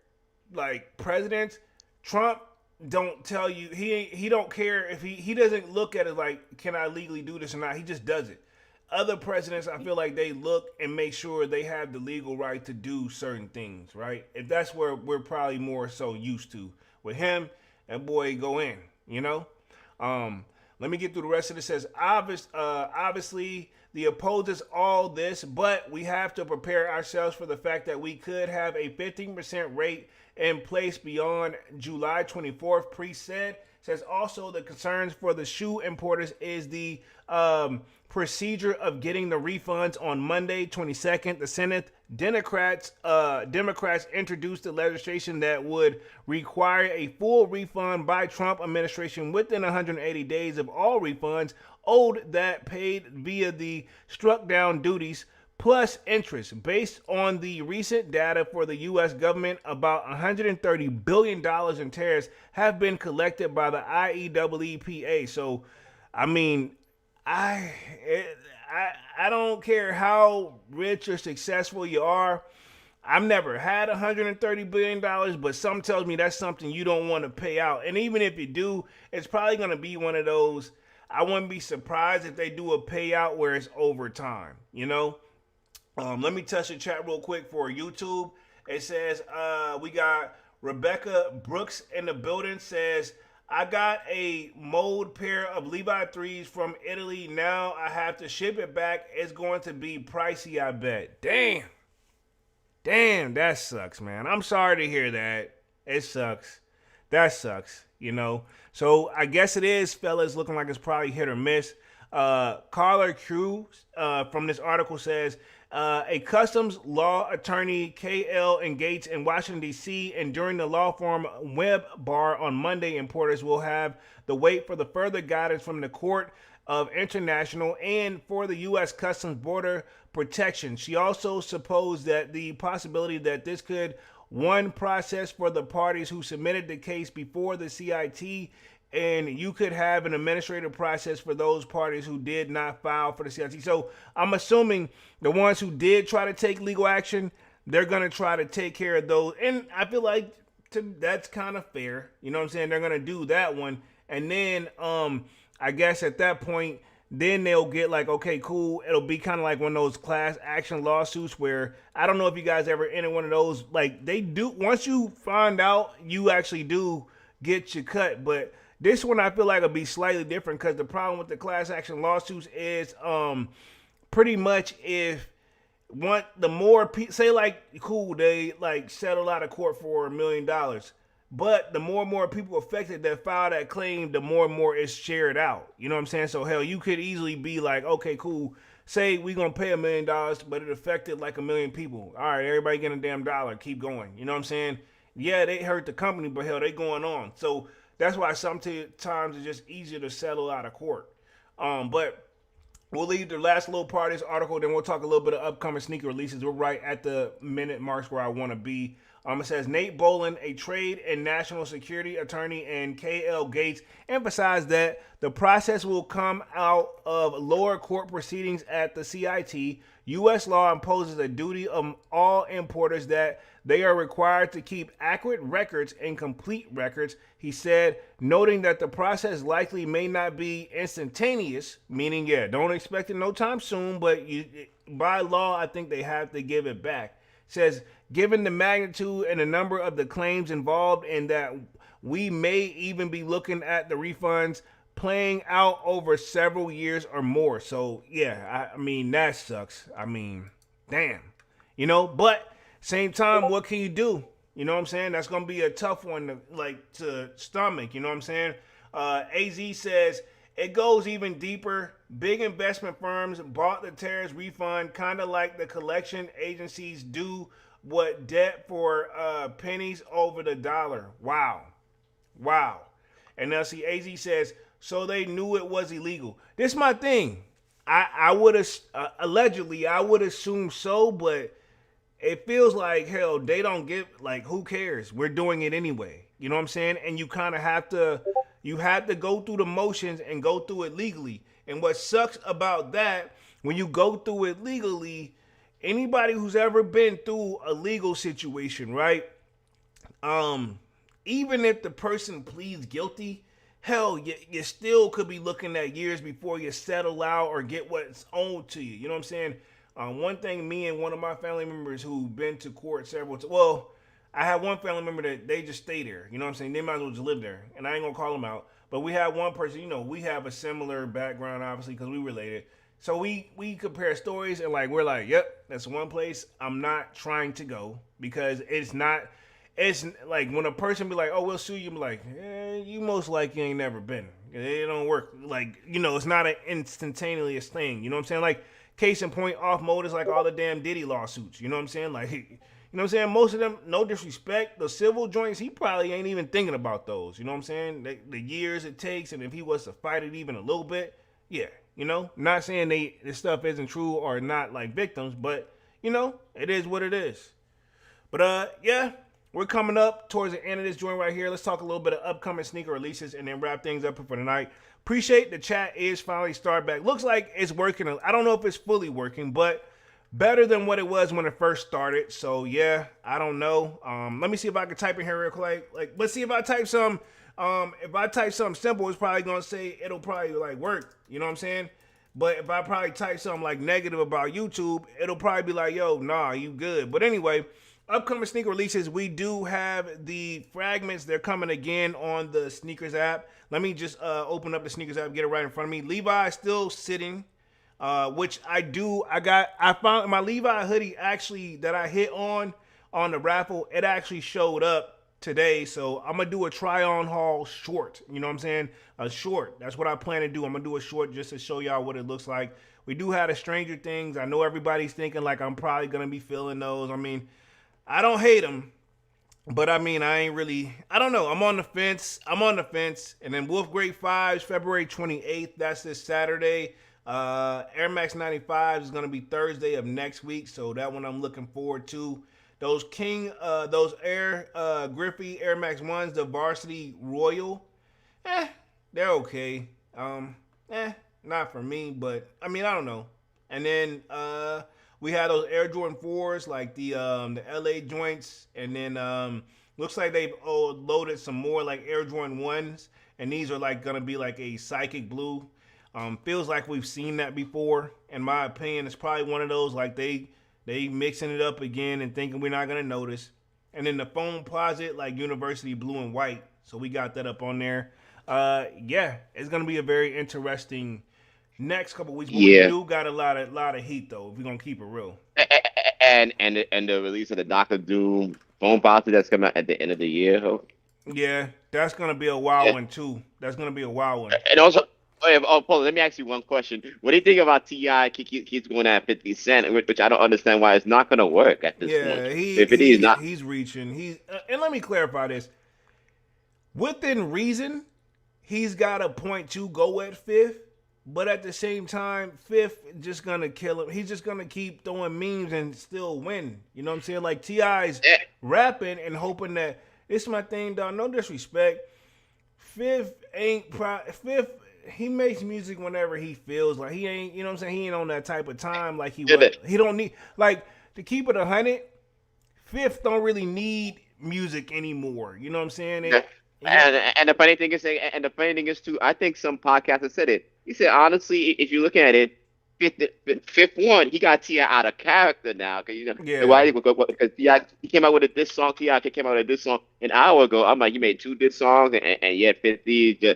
like presidents. Trump don't tell you he don't care if he doesn't look at it like can I legally do this or not. He just does it. Other presidents, I feel like they look and make sure they have the legal right to do certain things, right? If that's where we're probably more so used to. With him, that boy go in, you know? Let me get through the rest of it. It says, obviously, the opposes all this, but we have to prepare ourselves for the fact that we could have a 15% rate in place beyond July 24th, Pre said. Says also the concerns for the shoe importers is the procedure of getting the refunds on Monday, 22nd. The Senate Democrats introduced the legislation that would require a full refund by Trump administration within 180 days of all refunds owed that paid via the struck down duties plus interest. Based on the recent data for the U.S. government, about $130 billion in tariffs have been collected by the IEEPA. So, I mean, I don't care how rich or successful you are. I've never had $130 billion, but some tells me that's something you don't want to pay out. And even if you do, it's probably going to be one of those. I wouldn't be surprised if they do a payout where it's overtime, you know? Let me touch the chat real quick for YouTube. It says, we got Rebecca Brooks in the building, says, I got a mold pair of Levi 3s from Italy. Now I have to ship it back. It's going to be pricey, I bet. Damn. Damn, that sucks, man. I'm sorry to hear that. It sucks. That sucks, you know. So I guess it is, fellas, looking like it's probably hit or miss. Carla Cruz from this article says, a customs law attorney, KL, engaged in Washington, D.C., and during the law firm web bar on Monday, importers will have to wait for the further guidance from the Court of International and for the U.S. Customs Border Protection. She also supposed that the possibility that this could one process for the parties who submitted the case before the CIT, and you could have an administrative process for those parties who did not file for the CIT. So I'm assuming the ones who did try to take legal action, they're going to try to take care of those. And I feel like that's kind of fair. You know what I'm saying? They're going to do that one. And then I guess at that point, then they'll get like, okay, cool. It'll be kind of like one of those class action lawsuits where I don't know if you guys ever entered one of those. Like they do, once you find out, you actually do get your cut. But this one I feel like will be slightly different because the problem with the class action lawsuits is pretty much if the more people say like cool, they like settle out of court for $1 million, but the more and more people affected that file that claim, the more and more it's shared out. You know what I'm saying? So hell, you could easily be like, okay, cool. Say we gonna pay $1 million, but it affected like 1 million people. All right, everybody getting a damn dollar. Keep going. You know what I'm saying? Yeah, they hurt the company, but hell, they going on. So that's why sometimes it's just easier to settle out of court. But we'll leave the last little part of this article, then we'll talk a little bit of upcoming sneaker releases. We're right at the minute marks where I want to be. It says Nate Boland, a trade and national security attorney, and KL Gates emphasized that the process will come out of lower court proceedings at the CIT. U.S. law imposes a duty on all importers that they are required to keep accurate records and complete records, he said, noting that the process likely may not be instantaneous, meaning, yeah, don't expect it no time soon, but by law, I think they have to give it back. Says, given the magnitude and the number of the claims involved, and that we may even be looking at the refunds playing out over several years or more. So, yeah, I mean, that sucks. I mean, damn. You know, but same time, what can you do? You know what I'm saying? That's going to be a tough one to stomach. You know what I'm saying? AZ says, it goes even deeper. Big investment firms bought the tariffs refund, kind of like the collection agencies do what debt for pennies over the dollar. Wow. And now see, AZ says, so they knew it was illegal. This is my thing. I would have, allegedly, I would assume so, but it feels like, hell, they don't give, like, who cares? We're doing it anyway. You know what I'm saying? And you kind of have to, go through the motions and go through it legally. And what sucks about that, when you go through it legally, anybody who's ever been through a legal situation, right? Even if the person pleads guilty, hell, you still could be looking at years before you settle out or get what's owed to you. You know what I'm saying? One thing, me and one of my family members who've been to court several times, well, I had one family member that they just stay there. You know what I'm saying? They might as well just live there. And I ain't going to call them out. But we had one person, you know, we have a similar background, obviously, because we related. So we compare stories and, like, we're like, yep, that's one place I'm not trying to go because it's like when a person be like, oh, we'll sue you, be like, you most likely ain't never been. It don't work. Like, you know, it's not an instantaneous thing. You know what I'm saying? Like, case in point, Off Mode is like all the damn Diddy lawsuits. You know what I'm saying? Like, you know what I'm saying? Most of them, no disrespect, the civil joints, he probably ain't even thinking about those. You know what I'm saying? The years it takes, and if he was to fight it even a little bit, yeah. You know, not saying this stuff isn't true or not like victims, but, you know, it is what it is. But, yeah, we're coming up towards the end of this joint right here. Let's talk a little bit of upcoming sneaker releases and then wrap things up for tonight. Appreciate the chat is finally started back. Looks like it's working. I don't know if it's fully working, but better than what it was when it first started. So, yeah, I don't know. Let me see if I can type in here real quick. Like, let's see if I type some If I type something simple, it's probably gonna say it'll probably like work. You know what I'm saying? But if I probably type something like negative about YouTube, it'll probably be like, yo, nah, you good. But anyway, upcoming sneaker releases, we do have the fragments. They're coming again on the sneakers app. Let me just open up the sneakers app, get it right in front of me. Levi is still sitting, which I do. I found my Levi hoodie actually that I hit on the raffle. It actually showed up today, so I'm gonna do a try on haul short. You know what I'm saying? A short. That's what I plan to do. I'm gonna do a short just to show y'all what it looks like. We do have the Stranger Things. I know everybody's thinking like I'm probably gonna be feeling those. I mean, I don't hate them, but I mean, I ain't really. I don't know. I'm on the fence. And then Wolf Grade 5s, February 28th. That's this Saturday. Air Max 95 is gonna be Thursday of next week, so that one I'm looking forward to. Those those Griffey Air Max 1s, the Varsity Royal, they're okay. Not for me, but I mean, I don't know. And then we had those Air Jordan 4s, like the LA joints, and then looks like they've loaded some more like Air Jordan 1s, and these are like gonna be like a psychic blue. Feels like we've seen that before. In my opinion, it's probably one of those like they mixing it up again and thinking we're not gonna notice. And then the foam closet, like University Blue and White. So we got that up on there. Yeah, it's gonna be a very interesting next couple weeks. But we do got a lot of heat though, if we're gonna keep it real. And the release of the Doctor Doom phone policy that's coming out at the end of the year. Ho. Yeah, that's gonna be a wild one too. That's gonna be a wild one. And also, Paul, let me ask you one question. What do you think about T.I. He's going at 50 Cent, which I don't understand why it's not going to work at this point. He's reaching. And let me clarify this. Within reason, he's got a point to go at fifth, but at the same time, fifth just gonna kill him. He's just gonna keep throwing memes and still win. You know what I'm saying? Like T.I.'s rapping and hoping that it's my thing, dog. No disrespect. Fifth. He makes music whenever he feels like he ain't, you know what I'm saying? He ain't on that type of time like he was. He don't need, like, to keep it 100, Fifth don't really need music anymore. You know what I'm saying? And the funny thing is too, I think some podcasters said it. He said, honestly, if you look at it, fifth one, he got T.I. out of character now. Cause why? Because T.I. he came out with a diss song. T.I. came out with a diss song an hour ago. I'm like, you made 2 diss songs, and yet 50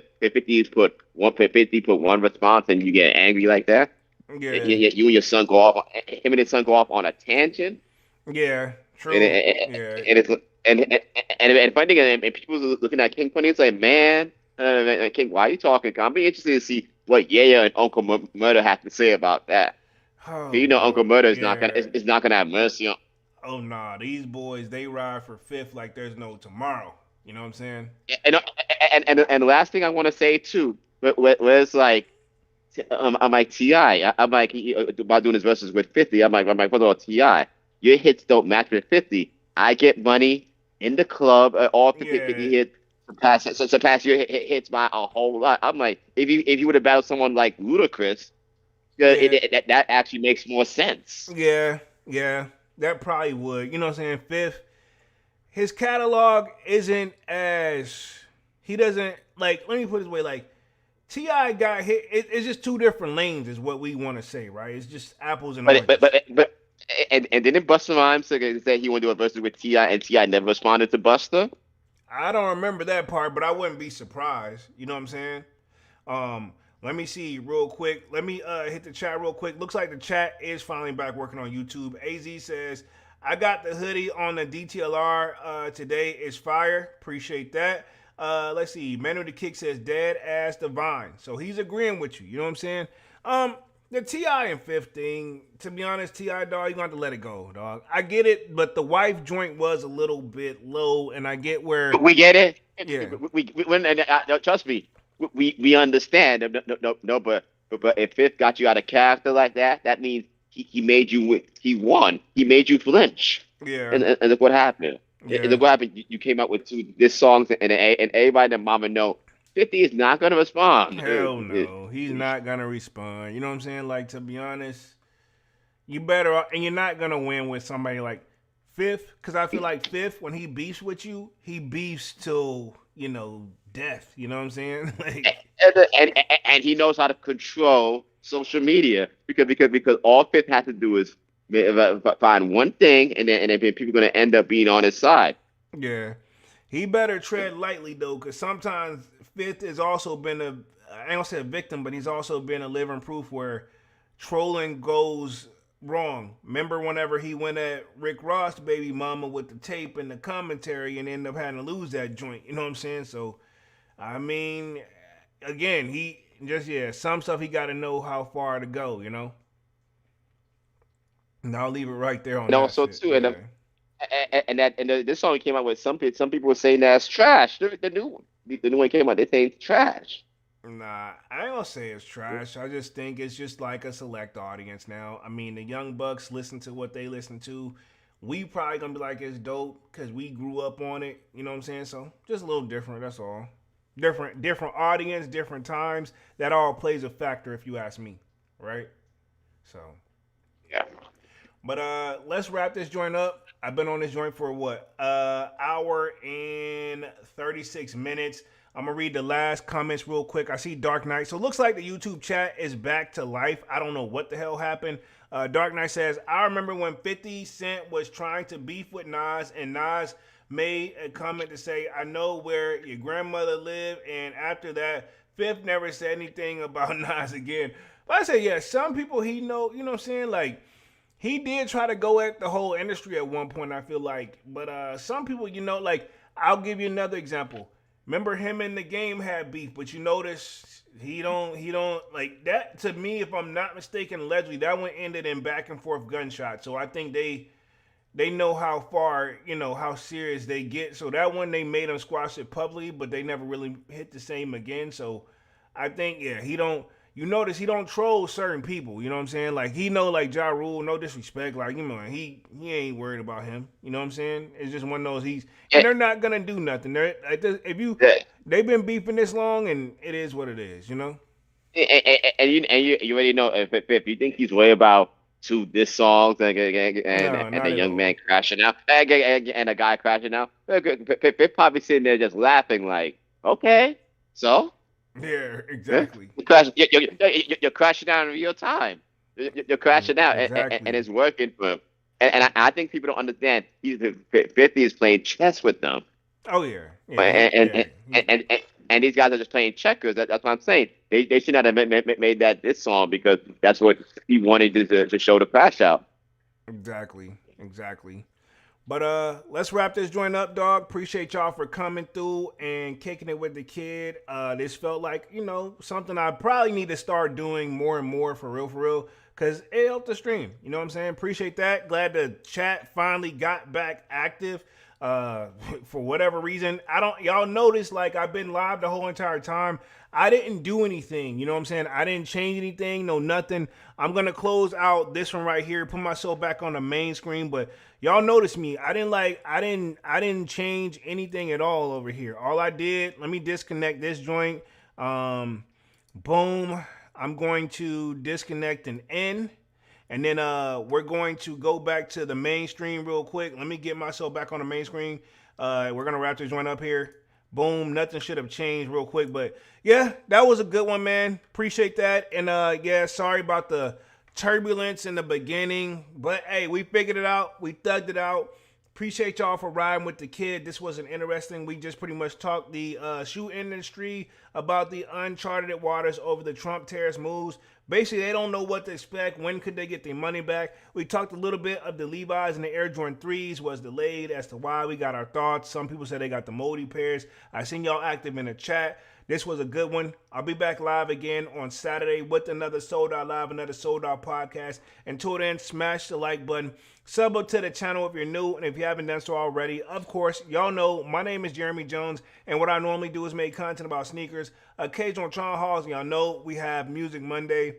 put one response, and you get angry like that. Yeah. You and your son go off. Him and his son go off on a tangent. Yeah. True. And funny thing, and people looking at King Funny, it's like, man, King, why are you talking? I'm be interested to see what Yaya and Uncle Murder have to say about that. Uncle Murder is not gonna have mercy on. Oh nah, these boys, they ride for fifth like there's no tomorrow. You know what I'm saying? And the last thing I want to say too, where's like, I'm like T.I. I'm like about doing his verses with 50. I'm like, first of all, T.I. Your hits don't match with 50. I get money in the club. All 50 hits surpass your hits by a whole lot. I'm like, if you would have battled someone like Ludacris, that actually makes more sense. Yeah, that probably would. You know what I'm saying? Fifth, his catalog isn't as, he doesn't, like, let me put it this way, like, T.I. got hit. It's just 2 different lanes, is what we want to say, right? It's just apples and oranges. But didn't Busta Rhymes say he wanted to do a verse with T.I. and T.I. never responded to Busta? I don't remember that part, but I wouldn't be surprised. You know what I'm saying? Let me see real quick. Let me hit the chat real quick. Looks like the chat is finally back working on YouTube. AZ says, I got the hoodie on the DTLR today. It's fire. Appreciate that. Let's see. Manu the Kick says, dead ass divine. So he's agreeing with you. You know what I'm saying? The T.I. and Fifth thing, to be honest, T.I., dog, you're going to have to let it go, dog. I get it, but the wife joint was a little bit low, and I get where... We get it. Yeah. Trust me, we understand. No, but if Fifth got you out of character like that, that means he made you... He won. He made you flinch. Yeah. And look what happened. Yeah. And look what happened. You came out with 2 diss songs, and everybody and their mama know 50 is not going to respond. Hell no. He's not going to respond. You know what I'm saying? Like, to be honest, you better, and you're not going to win with somebody like Fifth, because I feel like Fifth, when he beefs with you, he beefs till, death. You know what I'm saying? Like, And he knows how to control social media because all Fifth has to do is find one thing, and then people are going to end up being on his side. yeah. He better tread lightly, though, because sometimes Fifth has also been I don't say a victim, but he's also been a living proof where trolling goes wrong. Remember whenever he went at Rick Ross' baby mama with the tape and the commentary and ended up having to lose that joint? You know what I'm saying? So, I mean, again, some stuff he got to know how far to go, And I'll leave it right there on And that also shit. too, Yeah. this song came out with some people were saying that's trash. The new one, the new one came out. They saying it's trash. Nah, I ain't gonna say it's trash. I just think it's just like a select audience now. I mean, the young bucks listen to what they listen to. We probably gonna be like it's dope because we grew up on it. You know what I'm saying? So just a little different. That's all. Different audience, different times. That all plays a factor, if you ask me. Right? So. Yeah. But let's wrap this joint up. I've been on this joint for what? Hour and 36 minutes. I'm gonna read the last comments real quick. I see Dark Knight. So it looks like the YouTube chat is back to life. I don't know what the hell happened. Dark Knight says, I remember when 50 Cent was trying to beef with Nas, and Nas made a comment to say, I know where your grandmother lived, and after that, Fifth never said anything about Nas again. But I say, yeah, some people he know, you know what I'm saying? Like, he did try to go at the whole industry at one point, I feel like. But some people, like, I'll give you another example. Remember him in the game had beef, but you notice he don't like that. To me, if I'm not mistaken, allegedly that one ended in back and forth gunshots. So I think they know how far, how serious they get. So that one they made him squash it publicly, but they never really hit the same again. So I think he don't. You notice he don't troll certain people. You know what I'm saying? Like he know like Ja Rule, no disrespect. Like he ain't worried about him. You know what I'm saying? It's just one of those and they're not gonna do nothing. They've been beefing this long, and it is what it is. And you already know if you think he's worried about two diss songs No, and not a at young all. man crashing out and a guy crashing out, they're probably sitting there just laughing like, okay, so. Yeah, exactly. You're crashing out in real time. You're crashing out, Exactly. and it's working for him. And I think people don't understand. 50 is playing chess with them, Oh yeah, yeah, and these guys are just playing checkers. That's what I'm saying. They should not have made this song because that's what he wanted to show the crash out. exactly. But let's wrap this joint up, dog. Appreciate y'all for coming through and kicking it with the kid. This felt like, something I probably need to start doing more and more for real, because it helped the stream. You know what I'm saying? Appreciate that. Glad the chat finally got back active. For whatever reason, y'all notice like I've been live the whole entire time. I didn't do anything, you know what I'm saying? I didn't change anything, no nothing. I'm gonna close out this one right here, put myself back on the main screen, but y'all notice me. I didn't change anything at all over here. All I did, let me disconnect this joint. Boom. I'm going to disconnect an N. And then we're going to go back to the main stream real quick. Let me get myself back on the main screen. We're going to wrap this joint up here. Boom. Nothing should have changed real quick. But, yeah, that was a good one, man. Appreciate that. And, sorry about the turbulence in the beginning. But, hey, we figured it out. We thugged it out. Appreciate y'all for riding with the kid. This was an interesting. We just pretty much talked the shoe industry about the uncharted waters over the Trump tariffs moves. Basically, they don't know what to expect. When could they get their money back? We talked a little bit of the Levi's and the Air Jordan 3s was delayed as to why. We got our thoughts. Some people said they got the moldy pairs. I seen y'all active in the chat. This was a good one. I'll be back live again on Saturday with another Sold Out Live, another Sold Out podcast. Until then, smash the like button. Sub up to the channel if you're new, and if you haven't done so already, of course, y'all know my name is Jeremy Jones, and what I normally do is make content about sneakers. Occasional Tron Halls, y'all know we have Music Monday.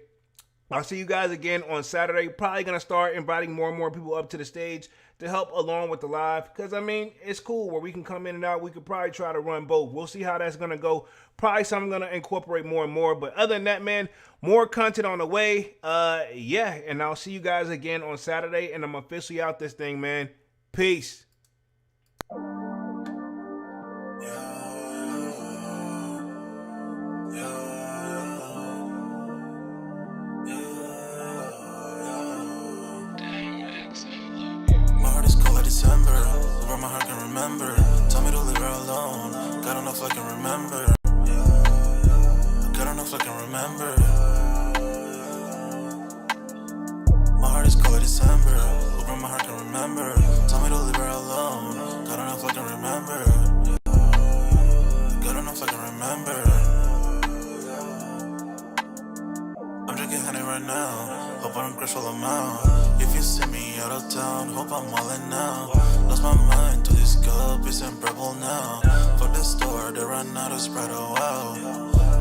I'll see you guys again on Saturday. Probably going to start inviting more and more people up to the stage to help along with the live. Because, it's cool where we can come in and out. We could probably try to run both. We'll see how that's going to go. Probably something I'm going to incorporate more and more. But other than that, man, more content on the way. And I'll see you guys again on Saturday. And I'm officially out this thing, man. Peace. My heart is cold like December, where my heart can remember. Tell me to leave her alone. God don't know if I can remember. God don't know if I can remember. My heart is cold like December, where my heart can remember. Tell me to leave her alone. God don't know if I can remember. God don't know if I can remember. I'm drinking honey right now. Hope I don't crash all amount. If you see me out of town, hope I'm wildin' now. Lost my mind to this cup, it's unbearable now. For the store, they run out of Sprite, oh wow.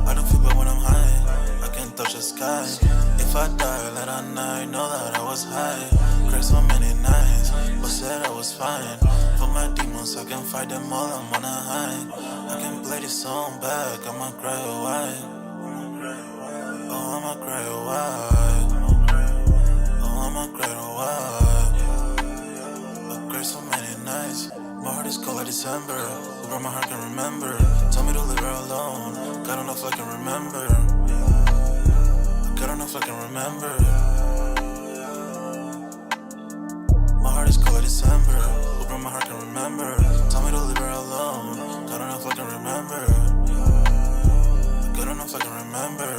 I don't feel bad when I'm high, I can't touch the sky. If I die, let a night know that I was high. Cried so many nights, but said I was fine. For my demons, I can fight them all, I'm on a high. I can play this song back, I'ma cry a while. Oh, I'ma cry a while. Oh, I'ma cry a while. I cried so many nights. My heart is cold like December, where my heart can remember. Tell me to leave her alone. God don't know if I can remember. God don't know if I can remember. My heart is cold like December, where my heart can remember. Tell me to leave her alone. God don't know if I can remember. God don't know if I can remember.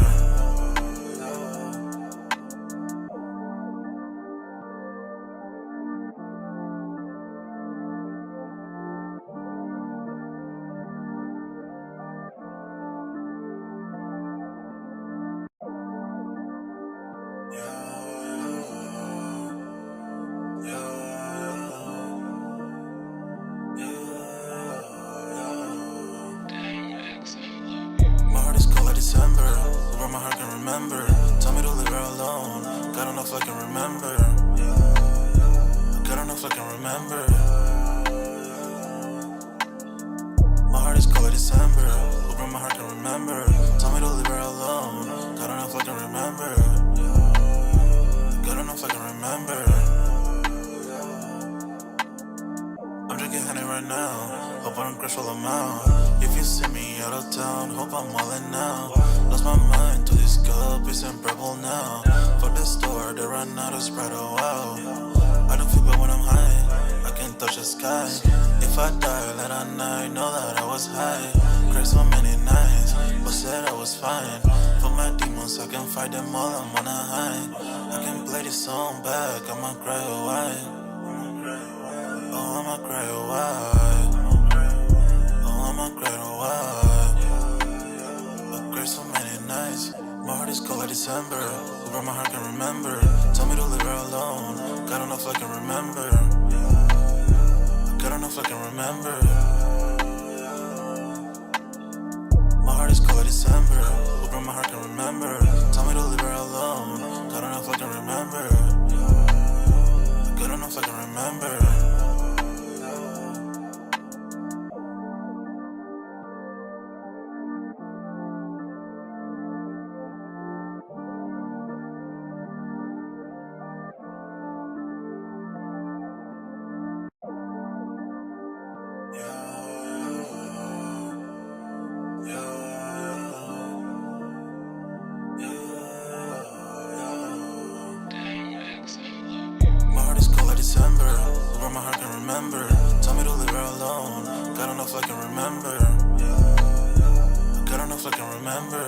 My heart is cold like December, where my heart can remember. Tell me to leave her alone. God don't know if I can remember. God don't know if I can remember. My heart is cold like December, where my heart can remember. Tell me to leave her alone. God don't know if I can remember. God don't know if I can remember. I'm drinking honey right now. Hope I don't crash all amount. If you see me out of town, hope I'm wildin' now. Lost my mind to this cup, it's unbearable now. For the store, they run out of Sprite, oh wow. I don't feel bad when I'm high, I can't touch the sky. If I die, let a night know that I was high. Cried so many nights, but said I was fine. For my demons, I can fight them all, I'm on a high. I can play this song back, I'ma cry a while. Oh, I'ma cry a while. Oh, I'ma cry a while. I cried so many nights. My heart is cold like December, where my heart can remember. Tell me to leave her alone. God don't know if I can remember. God don't know if I can remember. My heart is cold like December, where my heart can remember. Tell me to leave her alone. God don't know if I can remember. God don't know if I can remember. My heart is cold like December, where my heart can remember. Tell me to leave her alone. God don't know if I can remember. God don't know if I can remember.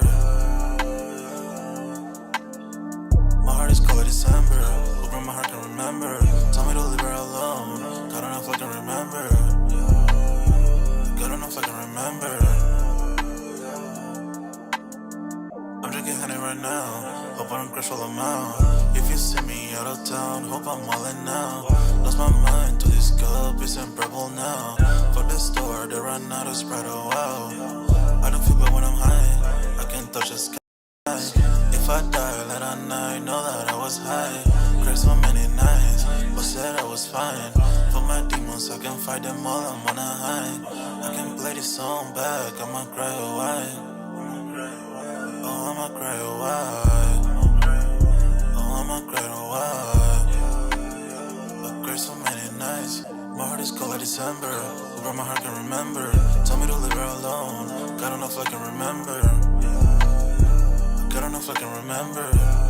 My heart is cold like December, where my heart can remember. Tell me to leave her alone. God don't know if I can remember. God don't know if I can remember. I'm drinking honey right now. Hope I don't crash all amount. If you see me out of town, hope I'm wildin' now. Lost my mind to this cup, it's unbearable now. For the store, they run out of Sprite, oh wow. I don't feel bad when I'm high, I can't touch the sky. If I die, let a night know that I was high. Cried so many nights, but said I was fine. For my demons, I can fight them all, I'm on a high. I can play this song back, I'ma cry a while. Oh, I'ma cry a while. Oh, I'ma cry a while. I cried so many nights. My by December. Who broke my heart can remember. Tell me to leave her alone. God enough I can remember. God enough I can remember.